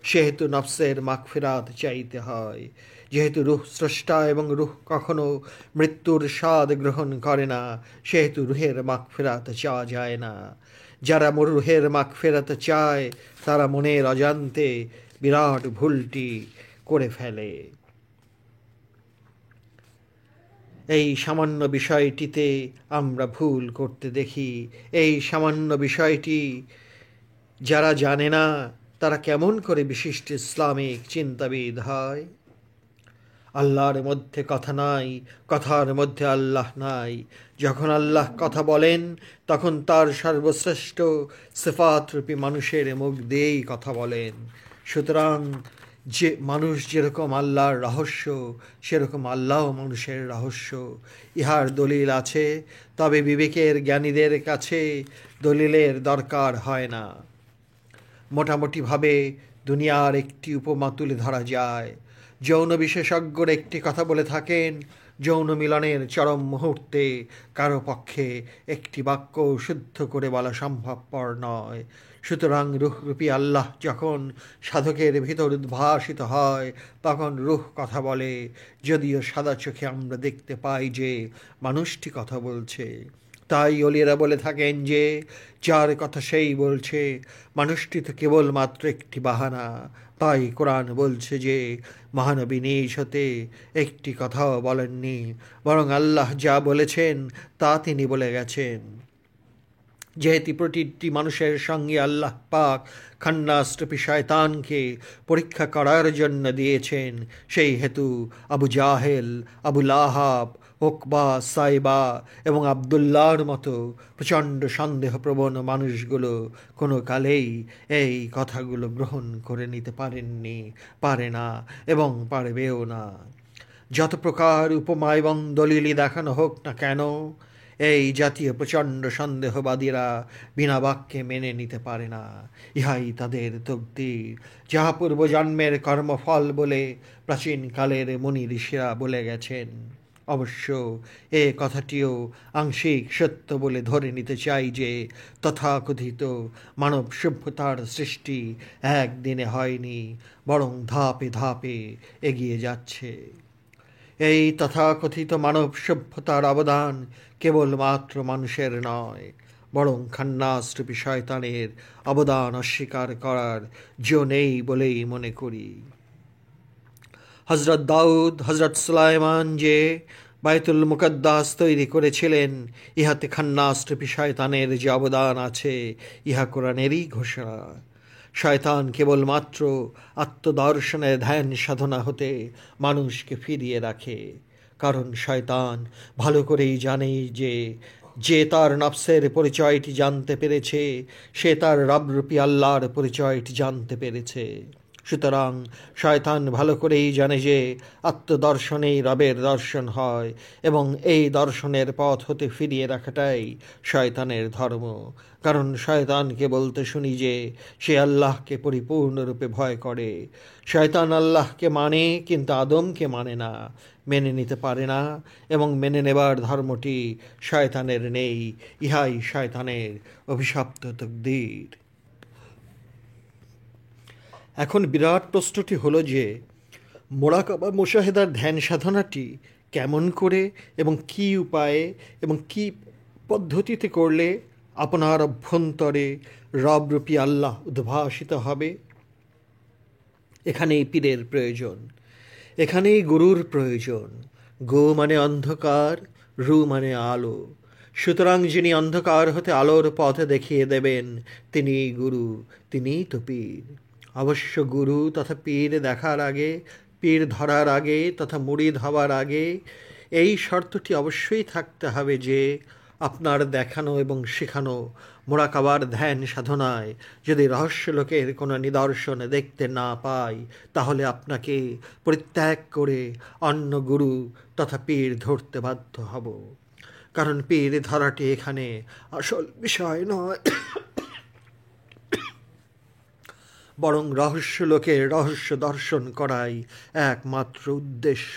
সেহেতু নফসের মাগফিরাত চাইতে হয়। যেহেতু রুহ স্রষ্টা এবং রুহ কখনো মৃত্যুর স্বাদ গ্রহণ করে না, সেহেতু রুহের মাগফিরাত চাওয়া যায় না। যারা রুহের মাগফিরাত চায় তারা মনের অজান্তে বিরাট ভুলটি করে ফেলে। এই সামান্য বিষয়টিতে আমরা ভুল করতে দেখি। এই সামান্য বিষয়টি যারা জানে না তারা কেমন করে বিশিষ্ট ইসলামিক চিন্তাবিদ হয়? আল্লাহর মধ্যে কথা নাই, কথার মধ্যে আল্লাহ নাই। যখন আল্লাহ কথা বলেন তখন তার সর্বশ্রেষ্ঠ সিফাতরূপী মানুষের মুখ দিয়েই কথা বলেন। সুতরাং যে মানুষ যেরকম আল্লাহর রহস্য, সেরকম আল্লাহ মানুষের রহস্য। ইহার দলিল আছে, তবে বিবেকের জ্ঞানীদের কাছে দলিলের দরকার হয় না। মোটামুটিভাবে দুনিয়ার একটি উপমা তুলে ধরা যায়। যৌন বিশেষজ্ঞরা একটি কথা বলে থাকেন, যৌন মিলনের চরম মুহূর্তে কারো পক্ষে একটি বাক্য শুদ্ধ করে বলা সম্ভবপর নয়। সুতরাং রূহরূপী আল্লাহ যখন সাধকের ভিতর উদ্ভাসিত হয় তখন রূহ কথা বলে, যদিও সাদা চোখে আমরা দেখতে পাই যে মানুষটি কথা বলছে। তাই অলিয়েরা বলে থাকেন যে যার কথা সেই বলছে, মানুষটি তো কেবলমাত্র একটি বাহানা। তাই কোরআন বলছে যে মহানবী নিজ হতে একটি কথাও বলেননি, বরং আল্লাহ যা বলেছেন তা তিনি বলে গেছেন। যেহেতু প্রতিটি মানুষের সঙ্গে আল্লাহ পাক খান্নাসরূপী শয়তানকে পরীক্ষা করার জন্য দিয়েছেন, সেই হেতু আবু জাহেল, আবু লাহাব, ওকবা, সাইবা এবং আবদুল্লাহর মতো প্রচণ্ড সন্দেহপ্রবণ মানুষগুলো কোনো কালেই এই কথাগুলো গ্রহণ করে নিতে পারেননি, পারে না এবং পারবেও না। যত প্রকার উপমা এবং দলিলই দেখানো হোক না কেন, এই জাতীয় প্রচণ্ড সন্দেহবাদীরা বিনা বাক্যে মেনে নিতে পারে না। ইহাই তাদের তকদির, যাহা পূর্বজন্মের কর্মফল বলে প্রাচীনকালের মুনি ঋষিরা বলে গেছেন। অবশ্য এ কথাটিও আংশিক সত্য বলে ধরে নিতে চাই যে তথাকথিত মানব সভ্যতার সৃষ্টি একদিনে হয়নি, বরং ধাপে ধাপে এগিয়ে যাচ্ছে। এই তথাকথিত মানব সভ্যতার অবদান কেবলমাত্র মানুষের নয়, বরং খান্নাসরূপী শয়তানের অবদান অস্বীকার করার জো নেই বলেই মনে করি। হজরত দাউদ, হজরত সুলাইমান যে বাইতুল মুকদ্দাস তৈরি করেছিলেন, ইহাতে খান্নাসরূপী শয়তানের যে অবদান আছে, ইহা কোরআনেরই ঘোষণা। শয়তান কেবলমাত্র আত্মদর্শনের ধ্যান সাধনা হতে মানুষকে ফিরিয়ে রাখে, কারণ শয়তান ভালো করেই জানে যে যে তার নফসের পরিচয়টি জানতে পেরেছে, সে তার রবরূপী আল্লাহর পরিচয়টি জানতে পেরেছে। সুতরাং শয়তান ভালো করেই জানে যে আত্মদর্শনেই রবের দর্শন হয়, এবং এই দর্শনের পথ হতে ফিরিয়ে রাখাটাই শয়তানের ধর্ম। কারণ শয়তানকে বলতে শুনি যে সে আল্লাহকে পরিপূর্ণরূপে ভয় করে। শয়তান আল্লাহকে মানে, কিন্তু আদমকে মানে না, মেনে নিতে পারে না, এবং মেনে নেবার ধর্মটি শয়তানের নেই। ইহাই শয়তানের অভিশপ্ত তকদীর। এখন বিরাট প্রশ্নটি হলো যে মোরাকাবা মুশাহেদার ধ্যান সাধনাটি কেমন করে এবং কী উপায়ে এবং কী পদ্ধতিতে করলে আপনার অভ্যন্তরে রবরূপী আল্লাহ উদ্ভাসিত হবে। এখানেই পীরের প্রয়োজন, এখানেই গুরুর প্রয়োজন। গো মানে অন্ধকার, রু মানে আলো। সুতরাং যিনি অন্ধকার হতে আলোর পথ দেখিয়ে দেবেন, তিনিই গুরু, তিনিই তো পীর। অবশ্য গুরু তথা পীর দেখার আগে, পীর ধরার আগে তথা মুরিদ হওয়ার আগে এই শর্তটি অবশ্যই থাকতে হবে যে আপনার দেখানো এবং শেখানো মোরাকাবার ধ্যান সাধনায় যদি রহস্যলোকের কোনো নিদর্শন দেখতে না পাই, তাহলে আপনাকে পরিত্যাগ করে অন্য গুরু তথা পীর ধরতে বাধ্য হব। কারণ পীর ধরাটি এখানে আসল বিষয় নয়, বরং রহস্যলোকের রহস্য দর্শন করাই একমাত্র উদ্দেশ্য।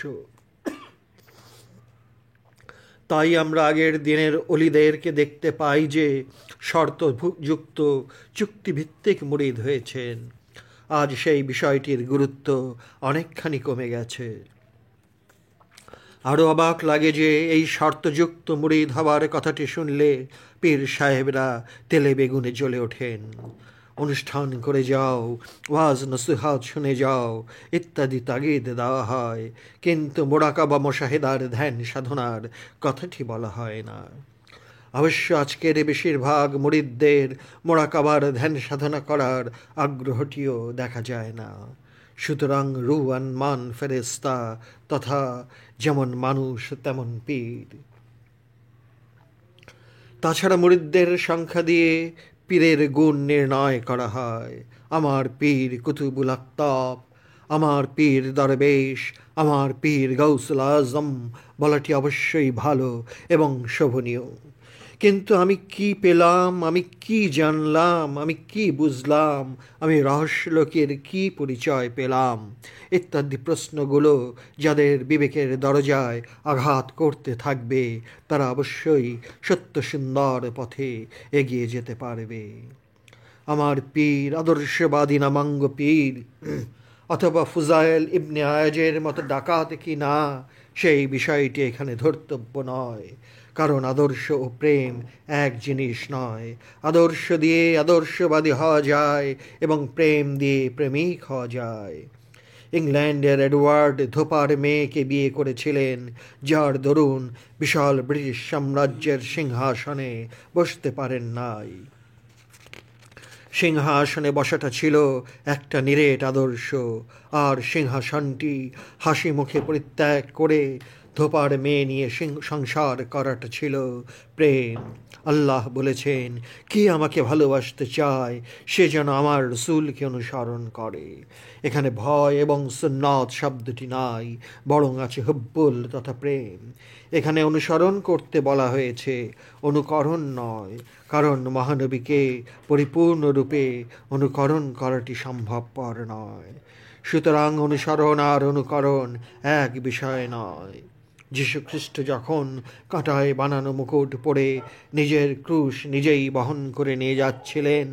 তাই আমরা আগের দিনের অলিদেরকে দেখতে পাই যে শর্তযুক্ত চুক্তিভিত্তিক মুরিদ হয়েছেন। আজ সেই বিষয়টির গুরুত্ব অনেকখানি কমে গেছে। আরও অবাক লাগে যে এই শর্তযুক্ত মুরিদ হওয়ার কথাটি শুনলে পীর সাহেবরা তেলে বেগুনে জ্বলে ওঠেন। অনুষ্ঠান করে যাও, ওয়াজ নসিহত শুনে যাও ইত্যাদি তাগিদ দেওয়া হয়, কিন্তু মোরাকাবা মুশাহেদার ধ্যান সাধনার কথাটি বলা হয় না। অবশ্য আজকের বেশিরভাগ মুরিদদের মোরাকাবার ধ্যান সাধনা করার আগ্রহটিও দেখা যায় না। সুতরাং রুহান মান ফেরেস্তা তথা যেমন মানুষ তেমন পীর। তাছাড়া মুরিদদের সংখ্যা দিয়ে পীরের গুণ নির্ণয় করা হয়। আমার পীর কুতুবুল আক্তাব, আমার পীর দরবেশ, আমার পীর গৌসুল আজম বলাটি অবশ্যই ভালো এবং শোভনীয়। কিন্তু আমি কি পেলাম, আমি কি জানলাম, আমি কি বুঝলাম, আমি রহস্যলোকের কি পরিচয় পেলাম ইত্যাদি প্রশ্নগুলো যাদের বিবেকের দরজায় আঘাত করতে থাকবে, তারা অবশ্যই সত্য সুন্দর পথে এগিয়ে যেতে পারবে। আমার পীর আদর্শবাদী নামাঙ্গ পীর অথবা ফুজাইল ইবনে আয়াজের মতো ডাকাত কি না, সেই বিষয়টি এখানে ধর্তব্য নয়। কারণ আদর্শ ও প্রেম এক জিনিস নয়। আদর্শ দিয়ে আদর্শবাদী হওয়া যায় এবং প্রেম দিয়ে প্রেমিক হওয়া যায়। ইংল্যান্ডের এডওয়ার্ড ধোপার মেয়েকে বিয়ে করেছিলেন, যার দরুন বিশাল ব্রিটিশ সাম্রাজ্যের সিংহাসনে বসতে পারেন নাই। সিংহাসনে বসাটা ছিল একটা নিরেট আদর্শ, আর সিংহাসনটি হাসি মুখে পরিত্যাগ করে ধোপার মেয়ে নিয়ে সংসার করাটা ছিল প্রেম। আল্লাহ বলেছেন, কে আমাকে ভালোবাসতে চায় সে যেন আমার রসূলকে অনুসরণ করে। এখানে ভয় এবং সুন্নাত শব্দটি নাই, বরং আছে হুব্বুল তথা প্রেম। এখানে অনুসরণ করতে বলা হয়েছে, অনুকরণ নয়, কারণ মহানবীকে পরিপূর্ণরূপে অনুকরণ করাটি সম্ভবপর নয়। সুতরাং অনুসরণ আর অনুকরণ এক বিষয় নয়। যীশুখ্রিস্ট যখন কাঁটায় বানানো মুকুট পরে নিজের ক্রুশ নিজেই বহন করে নিয়ে যাচ্ছিলেন,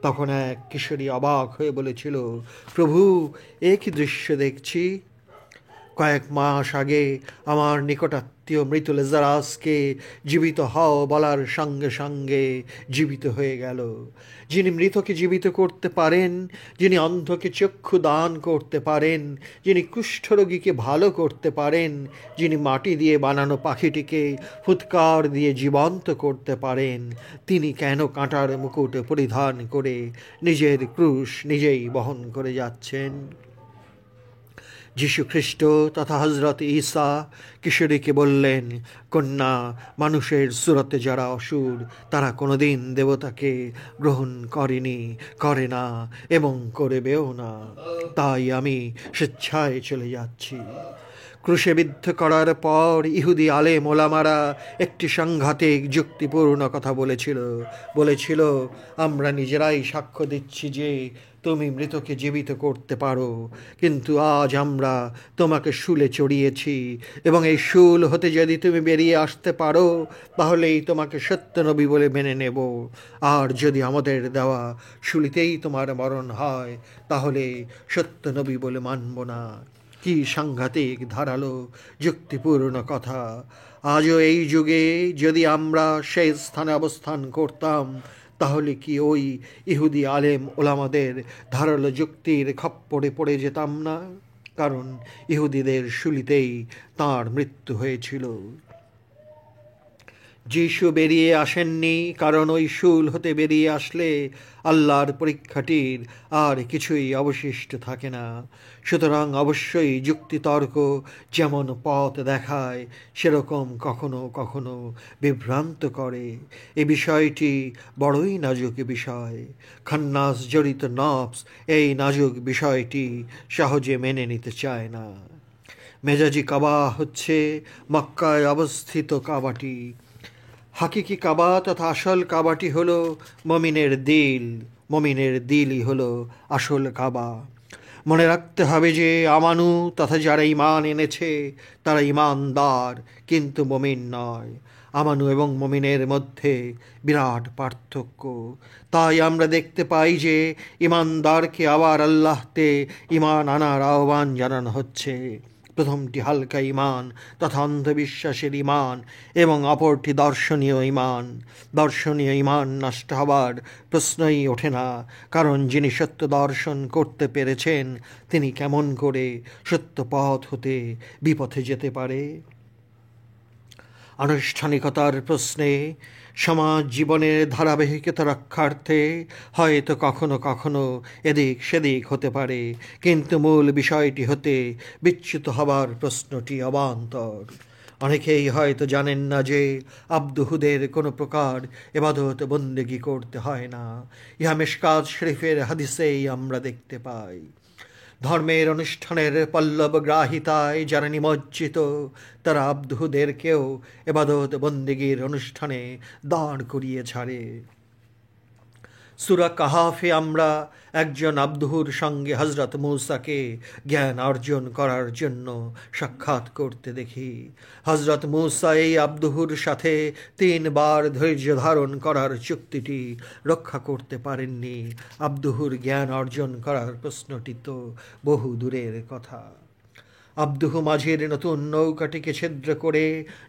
তখন এক কিশোরী অবাক হয়ে বলেছিল, প্রভু, এ কি দৃশ্য দেখছি! কয়েক মাস আগে আমার নিকটাত্মীয় মৃত লেজারাসকে জীবিত হও বলার সঙ্গে সঙ্গে জীবিত হয়ে গেল। যিনি মৃতকে জীবিত করতে পারেন, যিনি অন্ধকে চক্ষু দান করতে পারেন, যিনি কুষ্ঠরোগীকে ভালো করতে পারেন, যিনি মাটি দিয়ে বানানো পাখিটিকে ফুৎকার দিয়ে জীবন্ত করতে পারেন, তিনি কেন কাঁটার মুকুট পরিধান করে নিজের ক্রুশ নিজেই বহন করে যাচ্ছেন? যীশুখ্রিস্ট তথা হজরত ঈসা কিশোরীকে বললেন, কন্যা, মানুষের সুরতে যারা অসুর, তারা কোনোদিন দেবতাকে গ্রহণ করেনি, করে না এবং করবেও না। তাই আমি স্বেচ্ছায় চলে যাচ্ছি। ক্রুশে বিদ্ধ করার পর ইহুদি আলেম ওলামারা একটি সাংঘাতিক যুক্তিপূর্ণ কথা বলেছিল, আমরা নিজেরাই সাক্ষ্য দিচ্ছি যে তুমি মৃতকে জীবিত করতে পারো, কিন্তু আজ আমরা তোমাকে শুলে চড়িয়েছি এবং এই শুল হতে যদি তুমি বেরিয়ে আসতে পারো, তাহলেই তোমাকে সত্য নবী বলে মেনে নেব। আর যদি আমাদের দেওয়া শুলিতেই তোমার মরণ হয়, তাহলে সত্য নবী বলে মানব না। কি সাংঘাতিক ধারালো যুক্তিপূর্ণ কথা! আজও এই যুগে যদি আমরা সেই স্থানে অবস্থান করতাম, তাহলে কি ওই ইহুদি আলেম ওলামাদের ধারালো যুক্তির খপ্পরে পড়ে যেতাম না? কারণ ইহুদিদের শুলিতেই তাঁর মৃত্যু হয়েছিল। যিশু বেরিয়ে আসেননি, কারণ ওই শুল হতে বেরিয়ে আসলে আল্লাহর পরীক্ষাটির আর কিছুই অবশিষ্ট থাকে না। সুতরাং অবশ্যই যুক্তিতর্ক যেমন পথ দেখায়, সেরকম কখনো কখনো বিভ্রান্ত করে। এ বিষয়টি বড়ই নাজুক বিষয়। খান্নাস জড়িত নফস এই নাজুক বিষয়টি সহজে মেনে নিতে চায় না। মেজাজি কাবা হচ্ছে মক্কায় অবস্থিত কাবাটি। হাকিকি কাবা তথা আসল কাবাটি হলো মমিনের দিল, মমিনের দিলই হলো আসল কাবা। মনে রাখতে হবে যে আমানু তথা যারা ঈমান এনেছে তারা ঈমানদার, কিন্তু মমিন নয়। আমানু এবং মমিনের মধ্যে বিরাট পার্থক্য। তাই আমরা দেখতে পাই যে ঈমানদারকে আবার আল্লাহতে ঈমান আনার আহ্বান জানানো হচ্ছে। প্রথমটি হালকা ঈমান তথা অন্ধবিশ্বাসের ঈমান এবং অপরটি দর্শনীয় ঈমান। দর্শনীয় ঈমান নষ্ট হবার প্রশ্নই ওঠে না, কারণ যিনি সত্য দর্শন করতে পেরেছেন, তিনি কেমন করে সত্য পথ হতে বিপথে যেতে পারে? আনুষ্ঠানিকতার প্রশ্নে সমাজ জীবনের ধারাবাহিকতা রক্ষার্থে হয়তো কখনো কখনো এদিক সেদিক হতে পারে, কিন্তু মূল বিষয়টি হতে বিচ্যুত হবার প্রশ্নটি অবান্তর। অনেকেই হয়তো জানেন না যে আব্দুহুদের কোনো প্রকার ইবাদত বন্দেগী করতে হয় না। ইহা মিশকাত শরীফের হাদিসেই আমরা দেখতে পাই। ধর্মের অনুষ্ঠানের পল্লবগ্রাহিতায় যারা নিমজ্জিত, তারা আব্দুহুদেরকেও ইবাদত বন্দেগীর অনুষ্ঠানে দাঁড় করিয়ে ছাড়ে। সূরা কাহাফে আমরা একজন আব্দুহুর সঙ্গে হজরত মূসাকে জ্ঞান অর্জন করার জন্য সাক্ষাৎ করতে দেখি। হজরত মূসা এই আব্দুহুর সাথে 3 বার ধৈর্য ধারণ করার চুক্তিটি রক্ষা করতে পারেননি। আব্দুহুর জ্ঞান অর্জন করার প্রশ্নটি তো বহু দূরের কথা। আব্দুহু মাঝির নতুন নৌকাটিকে ছিদ্র করে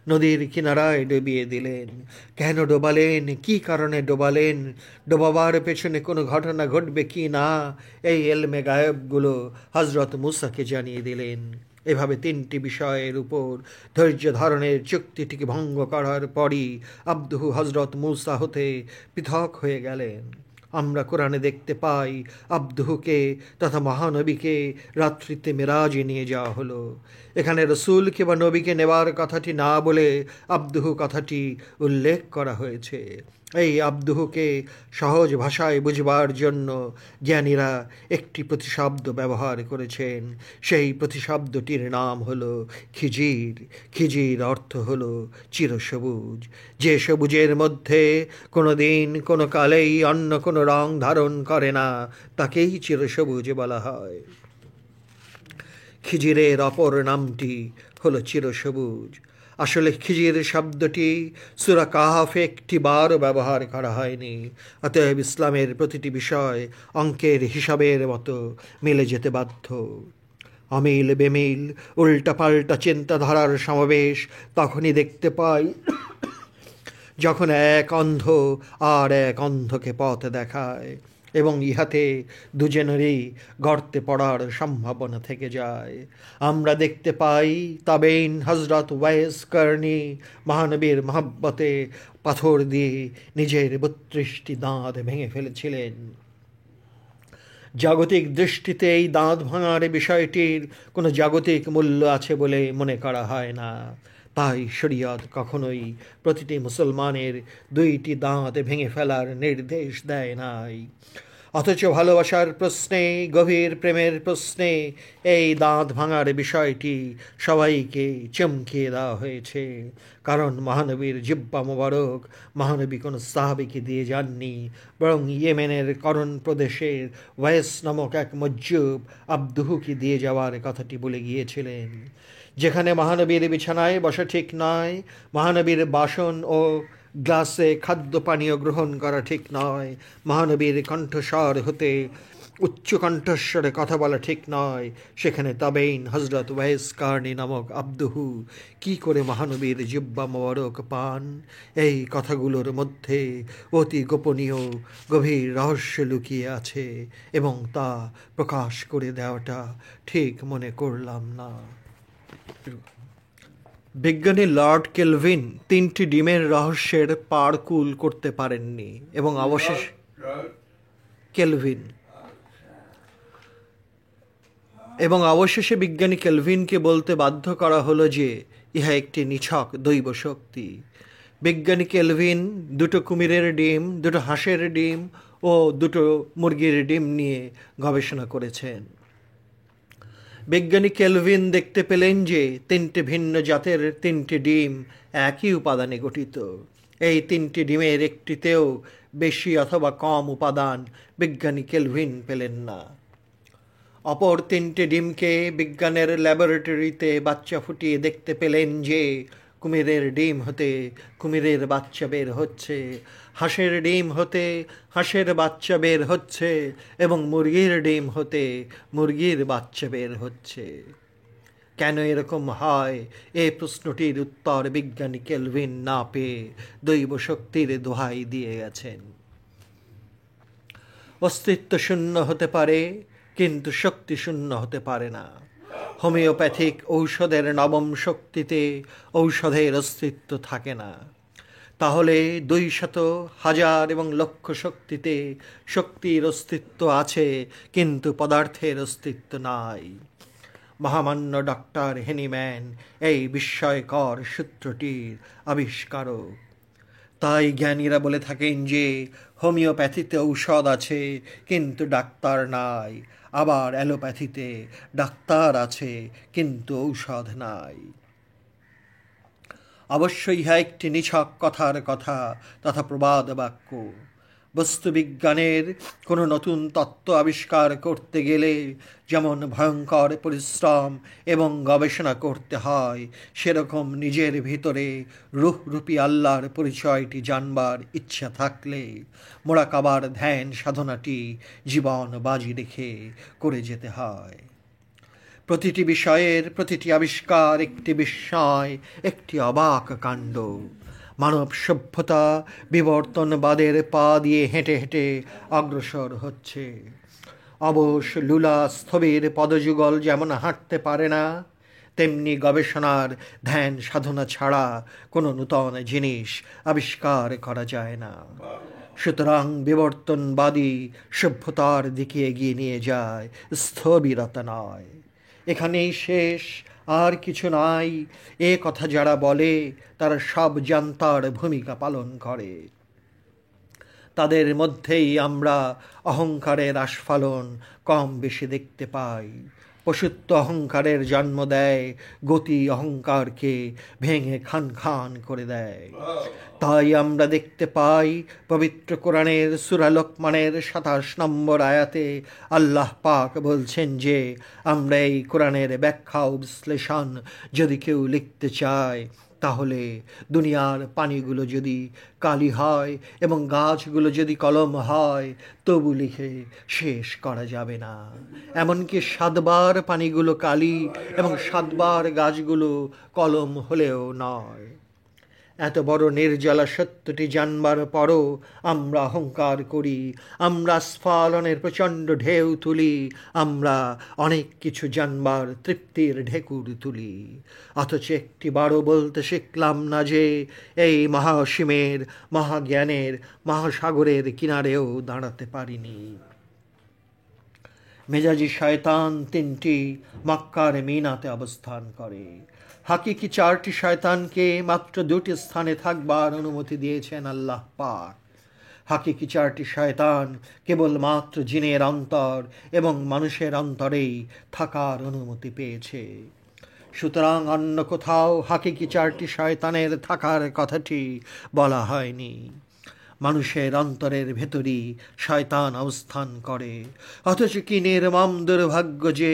নদীর কিনারায় ডুবিয়ে দিলেন। কেন ডোবালেন, কি কারণে ডোবালেন, ডোবাবার পেছনে কোনো ঘটনা ঘটবে কি না, এই এলমে গায়েবগুলো হজরত মূসাকে জানিয়ে দিলেন। এভাবে 3টি বিষয়ের উপর ধৈর্য ধারণের চুক্তিটিকে ভঙ্গ করার পরই আব্দুহু হজরত মূসা হতে পৃথক হয়ে গেলেন। আমরা কোরআনে দেখতে পাই আব্দুহুকে তথা মহানবীকে রাত্রিতে মেরাজে নিয়ে যাওয়া হলো। এখানে রসুলকে বা নবীকে নেবার কথাটি না বলে আব্দুহু কথাটি উল্লেখ করা হয়েছে। এই আব্দুহুকে সহজ ভাষায় বুঝবার জন্য জ্ঞানীরা একটি প্রতিশব্দ ব্যবহার করেছেন। সেই প্রতিশব্দটির নাম হলো খিজির। খিজির অর্থ হলো চিরসবুজ। যে সবুজের মধ্যে কোনো দিন কোনো কালেই অন্য কোনো রং ধারণ করে না, তাকেই চিরসবুজ বলা হয়। খিজিরের অপর নামটি হলো চিরসবুজ। আসলে খিজির শব্দটি সূরা কাহাফে একটি বারও ব্যবহার করা হয়নি। অতএব ইসলামের প্রতিটি বিষয় অঙ্কের হিসাবের মতো মিলে যেতে বাধ্য। অমিল বেমিল উল্টাপাল্টা চিন্তাধারার সমাবেশ তখনই দেখতে পাই যখন এক অন্ধ আর এক অন্ধকে পথ দেখায় এবং ইহাতে দুজনেরই গর্তে পড়ার সম্ভাবনা থেকে যায়। আমরা দেখতে পাই তাবেইন হজরত ওয়াইস কারনি মহানবীর মহব্বতে পাথর দিয়ে নিজের ৩২টি দাঁত ভেঙে ফেলেছিলেন। জাগতিক দৃষ্টিতে এই দাঁত ভাঙার বিষয়টির কোনো জাগতিক মূল্য আছে বলে মনে করা হয় না। তাই শরিয়ত কখনোই প্রতিটি মুসলমানের ২টি দাঁত ভেঙে ফেলার নির্দেশ দেয় নাই। অথচ ভালোবাসার প্রশ্নে, গভীর প্রেমের প্রশ্নে এই দাঁত ভাঙার বিষয়টি সবাইকে চমকিয়ে দেওয়া হয়েছে। কারণ মহানবীর জিব্বা মোবারক মহানবী কোনো সাহাবীকে দিয়ে যাননি, বরং ইয়েমেনের করণ প্রদেশের ওয়েস নামক এক মজ্জুব আব্দুহুকে দিয়ে যাওয়ার কথাটি বলে গিয়েছিলেন। যেখানে মহানবীর বিছানায় বসা ঠিক নয়, মহানবীর বাসন ও গ্লাসে খাদ্য পানীয় গ্রহণ করা ঠিক নয়, মহানবীর কণ্ঠস্বর হতে উচ্চ কণ্ঠস্বরে কথা বলা ঠিক নয়, সেখানে তাবেইন হজরত ওয়াইস কারনি নামক আব্দুহু কি করে মহানবীর জিব্বা মোবারক পান? এই কথাগুলোর মধ্যে অতি গোপনীয় গভীর রহস্য লুকিয়ে আছে এবং তা প্রকাশ করে দেওয়াটা ঠিক মনে করলাম না। বিজ্ঞানী লর্ড কেলভিন ৩টি ডিমের রহস্যের পাড়কুল করতে পারেননি এবং অবশেষে কেলভিন এবং অবশেষে বিজ্ঞানী কেলভিনকে বলতে বাধ্য করা হলো যে ইহা একটি নিছক দৈব শক্তি। বিজ্ঞানী কেলভিন ২টো কুমিরের ডিম, ২টো হাঁসের ডিম ও ২টো মুরগির ডিম নিয়ে গবেষণা করেছেন। বিজ্ঞানী কেলভিন দেখতে পেলেন যে ৩টে ভিন্ন জাতের ৩টি ডিম একই উপাদানে গঠিত। এই ৩টি ডিমের একটিতেও বেশি অথবা কম উপাদান বিজ্ঞানী কেলভিন পেলেন না। অপর ৩টে ডিমকে বিজ্ঞানের ল্যাবরেটরিতে বাচ্চা ফুটিয়ে দেখতে পেলেন যে কুমিরের ডিম হতে কুমিরের বাচ্চা বের হচ্ছে, হাঁসের ডিম হতে হাঁসের বাচ্চা বের হচ্ছে এবং মুরগির ডিম হতে মুরগির বাচ্চা বের হচ্ছে। কেন এরকম হয় এই প্রশ্নটির উত্তর বিজ্ঞানী কেলভিন না পেয়ে দৈব শক্তির দোহাই দিয়ে গেছেন। অস্তিত্ব শূন্য হতে পারে কিন্তু শক্তি শূন্য হতে পারে না। হোমিওপ্যাথিক ঔষধের নবম শক্তিতে ঔষধের অস্তিত্ব থাকে না। তাহলে ২০০, ১০০০ এবং লক্ষ শক্তিতে শক্তির অস্তিত্ব আছে কিন্তু পদার্থের অস্তিত্ব নাই। মহামান্য ডক্টর হেনিম্যান এই বিস্ময়কর সূত্রটির আবিষ্কারক। তাই জ্ঞানীরা বলে থাকেন যে হোমিওপ্যাথিতে ঔষধ আছে কিন্তু ডাক্তার নাই, আবার অ্যালোপ্যাথিতে ডাক্তার আছে কিন্তু ঔষধ নাই। অবশ্যই ইহা একটি নিছক কথার কথা তথা প্রবাদ বাক্য। বস্তুবিজ্ঞানের কোনো নতুন তত্ত্ব আবিষ্কার করতে গেলে যেমন ভয়ঙ্কর পরিশ্রম এবং গবেষণা করতে হয়, সেরকম নিজের ভিতরে রূপরূপী আল্লাহর পরিচয়টি জানবার ইচ্ছা থাকলে মোরাকাবার ধ্যান সাধনাটি জীবন বাজি রেখে করে যেতে হয়। প্রতিটি বিষয়ের প্রতিটি আবিষ্কার একটি বিস্ময়, একটি অবাক কাণ্ড। মানব সভ্যতা বিবর্তনবাদের পা দিয়ে হেঁটে হেঁটে অগ্রসর হচ্ছে। অবশ লুলা স্থবির পদযুগল যেমন হাঁটতে পারে না, তেমনি গবেষণার ধ্যান সাধনা ছাড়া কোনো নূতন জিনিস আবিষ্কার করা যায় না। সুতরাং বিবর্তনবাদী সভ্যতার দিকে এগিয়ে নিয়ে যায়, স্থবিরতা নয়। এখানেই শেষ, আর কিছু নাই। এ কথা যারা বলে তারা সব জান্তার ভূমিকা পালন করে। তাদের মধ্যেই আমরা অহংকারের আস্ফালন কম বেশি দেখতে পাই। পশুত্ব অহংকারের জন্ম দেয়, গতি অহংকারকে ভেঙে খান খান করে দেয়। তাই আমরা দেখতে পাই পবিত্র কোরআনের সূরা লোকমানের ২৭ নম্বর আয়াতে আল্লাহ পাক বলছেন যে আমরা এই কোরআনের ব্যাখ্যা ও বিশ্লেষণ যদি কেউ লিখতে চায় তাহলে দুনিয়ার পানিগুলো যদি কালি হয় এবং গাছগুলো যদি কলম হয়, তবু লিখে শেষ করা যাবে না। এমনকি 7 বার পানিগুলো কালি এবং 7 বার গাছগুলো কলম হলেও নয়। এত বড় নির্জলা সত্যটি জানবার পরও আমরা অহংকার করি, আমরা স্ফালনের প্রচণ্ড ঢেউ তুলি, আমরা অনেক কিছু জানবার তৃপ্তির ঢেকুর তুলি। অথচ একটি বারও বলতে শিখলাম না যে এই মহাসীমের, মহাজ্ঞানের, মহাসাগরের কিনারেও দাঁড়াতে পারিনি। মেজাজি শয়তান 3টি মক্কার মিনাতে অবস্থান করে। হাকিকি 4টি শয়তানকে মাত্র 2টি স্থানে থাকবার অনুমতি দিয়েছেন আল্লাহ পাক। হাকিকি 4টি শয়তান কেবলমাত্র জিনের অন্তর এবং মানুষের অন্তরেই থাকার অনুমতি পেয়েছে। সুতরাং অন্য কোথাও হাকিকি 4টি শয়তানের থাকার কথাটি বলা হয়নি। মানুষের অন্তরের ভেতরই শয়তান অবস্থান করে। অথচ কি নির্মম দুর্ভাগ্য যে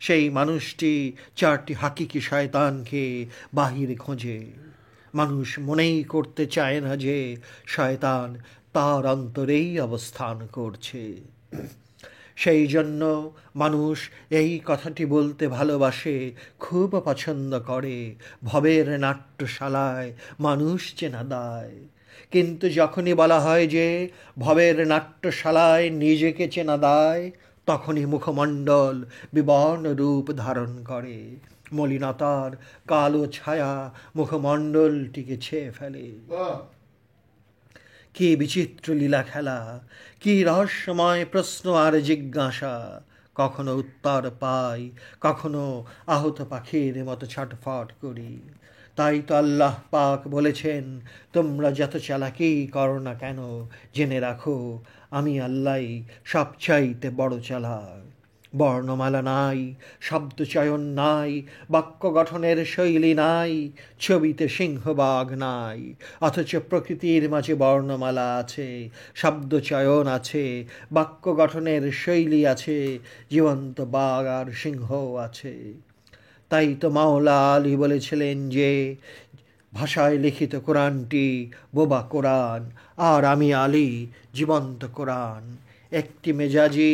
সেই মানুষটি 4টি হাকিকি শয়তানকে বাহিরে খোঁজে। মানুষ মনেই করতে চায় না যে শয়তান তার অন্তরেই অবস্থান করছে। সেই জন্য মানুষ এই কথাটি বলতে ভালোবাসে, খুব পছন্দ করে, ভবের নাট্যশালায় মানুষ চেনা দায়। কিন্তু যখনই বলা হয় যে ভবের নাট্যশালায় নিজেকে চেনা দায়, তখনই মুখমণ্ডল বিবর্ণ রূপ ধারণ করে। মলিনতার কালো ছায়া মুখমণ্ডলটিকে ছেয়ে ফেলে। কি বিচিত্র লীলা খেলা, কি রহস্যময় প্রশ্ন আর জিজ্ঞাসা। কখনো উত্তর পাই, কখনো আহত পাখির মতো ছটফট করি। তাই তো আল্লাহ পাক বলেছেন, তোমরা যত চালাকি করো না কেন, জেনে রাখো আমি আল্লাহই সবচাইতে বড় চালাক। বর্ণমালা নাই, শব্দচয়ন নাই, বাক্য গঠনের শৈলী নাই, ছবিতে সিংহবাঘ নাই। অথচ প্রকৃতির মাঝে বর্ণমালা আছে, শব্দচয়ন আছে, বাক্য গঠনের শৈলী আছে, জীবন্ত বাঘ আর সিংহ আছে। তাই তো মাওলা আলী বলেছিলেন যে ভাষায় লিখিত কোরআনটি বোবা কোরআন, আর আমি আলী জীবন্ত কোরআন। একটি মেজাজি,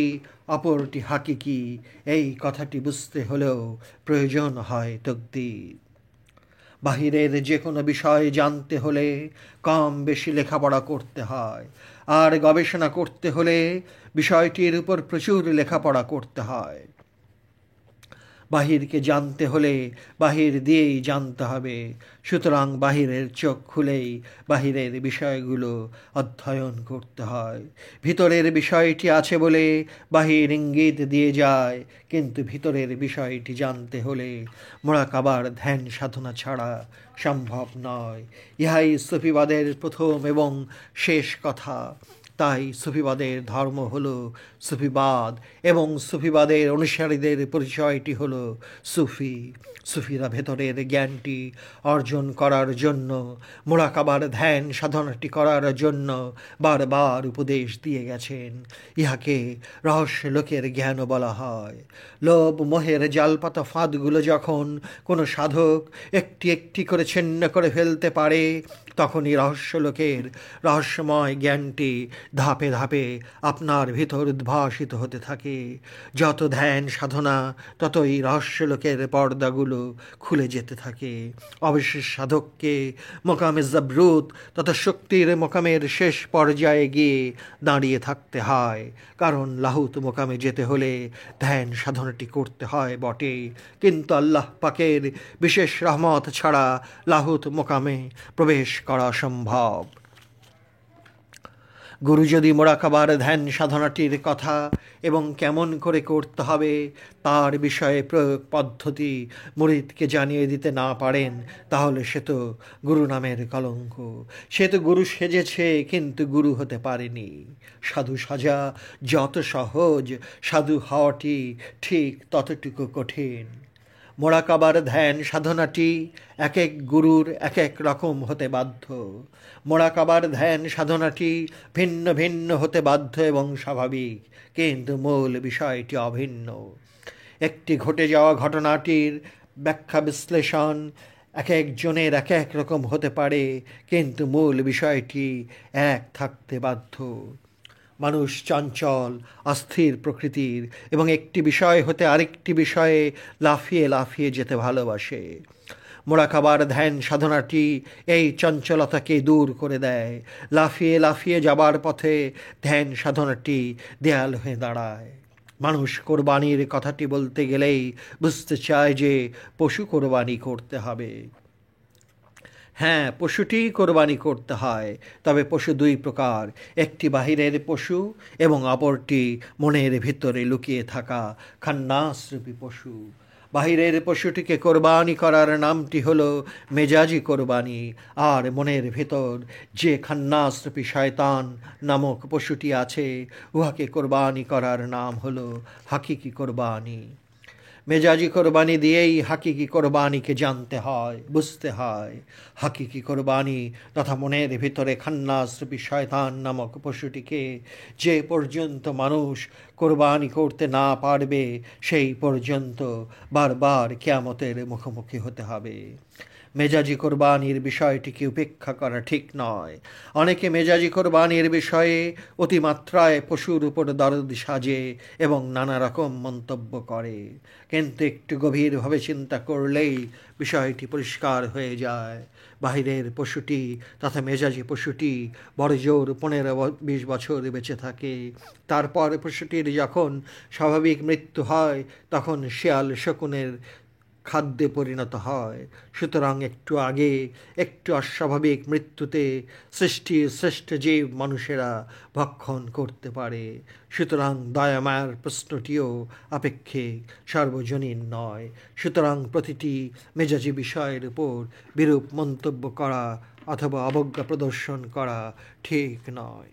অপরটি হাকিকি, এই কথাটি বুঝতে হলেও প্রয়োজন হয় তকদির। বাহিরের যে কোনো বিষয় জানতে হলে কম বেশি লেখাপড়া করতে হয়, আর গবেষণা করতে হলে বিষয়টির উপর প্রচুর লেখাপড়া করতে হয়। বাহিরকে জানতে হলে বাহির দিয়েই জানতে হবে। সুতরাং বাহিরের চোখ খুলেই বাহিরের বিষয়গুলো অধ্যয়ন করতে হয়। ভিতরের বিষয়টি আছে বলে বাহির ইঙ্গিত দিয়ে যায়, কিন্তু ভিতরের বিষয়টি জানতে হলে মোরাকাবার ধ্যান সাধনা ছাড়া সম্ভব নয়। ইহাই সুফিবাদের প্রথম এবং শেষ কথা। তাই সুফিবাদের ধর্ম হলো সুফিবাদ এবং সুফিবাদের অনুসারীদের পরিচয়টি হলো সুফি। সুফিরা ভেতরের জ্ঞানটি অর্জন করার জন্য, মোরাকাবার ধ্যান সাধনাটি করার জন্য বারবার উপদেশ দিয়ে গেছেন। ইহাকে রহস্য লোকের জ্ঞানও বলা হয়। লোভ মোহের জালপাতা ফাঁদগুলো যখন কোনো সাধক একটি একটি করে ছিন্ন করে ফেলতে পারে, তখনই রহস্য লোকের রহস্যময় জ্ঞানটি ধাপে ধাপে আপনার ভিতর উদ্ভাসিত হতে থাকে। যত ধ্যান সাধনা ততই রহস্য লোকের পর্দাগুলো খুলে যেতে থাকে। অবশেষ সাধককে মোকামে জাবরুত তথা শক্তির মোকামের শেষ পর্যায়ে গিয়ে দাঁড়িয়ে থাকতে হয়। কারণ লাহুত মোকামে যেতে হলে ধ্যান সাধনাটি করতে হয় বটে, কিন্তু আল্লাহ পাকের বিশেষ রহমত ছাড়া লাহুত মোকামে প্রবেশ করা সম্ভব। গুরু যদি মোরাকাবার ধ্যান সাধনাটির কথা এবং কেমন করে করতে হবে তার বিষয়ে প্রয়োগ পদ্ধতি মুরিদকে জানিয়ে দিতে না পারেন, তাহলে সে তো গুরু নামের কলঙ্ক। সে তো গুরু সেজেছে কিন্তু গুরু হতে পারেনি। সাধু সাজা যত সহজ, সাধু হওয়াটি ঠিক ততটুকু কঠিন। মোরাকাবার ধ্যান সাধনাটি এক এক গুরুর এক এক রকম হতে বাধ্য। মোরাকাবার ধ্যান সাধনাটি ভিন্ন ভিন্ন হতে বাধ্য এবং স্বাভাবিক, কিন্তু মূল বিষয়টি অভিন্ন। একটি ঘটে যাওয়া ঘটনাটির ব্যাখ্যা বিশ্লেষণ এক একজনের এক এক রকম হতে পারে, কিন্তু মূল বিষয়টি এক থাকতে বাধ্য। মানুষ চঞ্চল, অস্থির প্রকৃতির এবং একটি বিষয় হতে আরেকটি বিষয়ে লাফিয়ে লাফিয়ে যেতে ভালোবাসে। মোরাকাবার ধ্যান সাধনাটি এই চঞ্চলতাকে দূর করে দেয়। লাফিয়ে লাফিয়ে যাবার পথে ধ্যান সাধনাটি দেয়াল হয়ে দাঁড়ায়। মানুষ কোরবানির কথাটি বলতে গেলেই বুঝতে চায় যে পশু কোরবানি করতে হবে। হ্যাঁ, পশুটিই কোরবানি করতে হয়, তবে পশু দুই প্রকার, একটি বাহিরের পশু এবং অপরটি মনের ভিতরে লুকিয়ে থাকা খান্নাসরূপী পশু। বাহিরের পশুটিকে কোরবানি করার নামটি হলো মেজাজি কোরবানি, আর মনের ভিতর যে খান্নাসরূপী শয়তান নামক পশুটি আছে, উহাকে কোরবানি করার নাম হলো হাকিকি কোরবানি। মেজাজি কোরবানি দিয়েই হাকিকি কোরবানিকে জানতে হয়, বুঝতে হয়। হাকিকি কোরবানি তথা মনের ভিতরে খান্নাসরূপী শয়তান নামক পশুটিকে যে পর্যন্ত মানুষ কোরবানি করতে না পারবে, সেই পর্যন্ত বারবার কিয়ামতের মুখোমুখি হতে হবে। মেজাজি কোরবানির বিষয়টিকে উপেক্ষা করা ঠিক নয়। অনেকে মেজাজি কোরবানির বিষয়ে অতিমাত্রায় পশুর উপর দরদ সাজে এবং নানা রকম মন্তব্য করে, কিন্তু একটু গভীরভাবে চিন্তা করলেই বিষয়টি পরিষ্কার হয়ে যায়। বাহিরের পশুটি তথা মেজাজি পশুটি বড়জোর 15-20 বছর বেঁচে থাকে। তারপর পশুটির যখন স্বাভাবিক মৃত্যু হয়, তখন শিয়াল শকুনের খাদ্যে পরিণত হয়। সুতরাং একটু আগে একটু অস্বাভাবিক মৃত্যুতে সৃষ্টির শ্রেষ্ঠ জীব মানুষেরা ভক্ষণ করতে পারে। সুতরাং দয়ামায়ার প্রশ্নটিও আপেক্ষিক, সার্বজনীন নয়। সুতরাং প্রতিটি মেজাজি বিষয়ের উপর বিরূপ মন্তব্য করা অথবা অবজ্ঞা প্রদর্শন করা ঠিক নয়।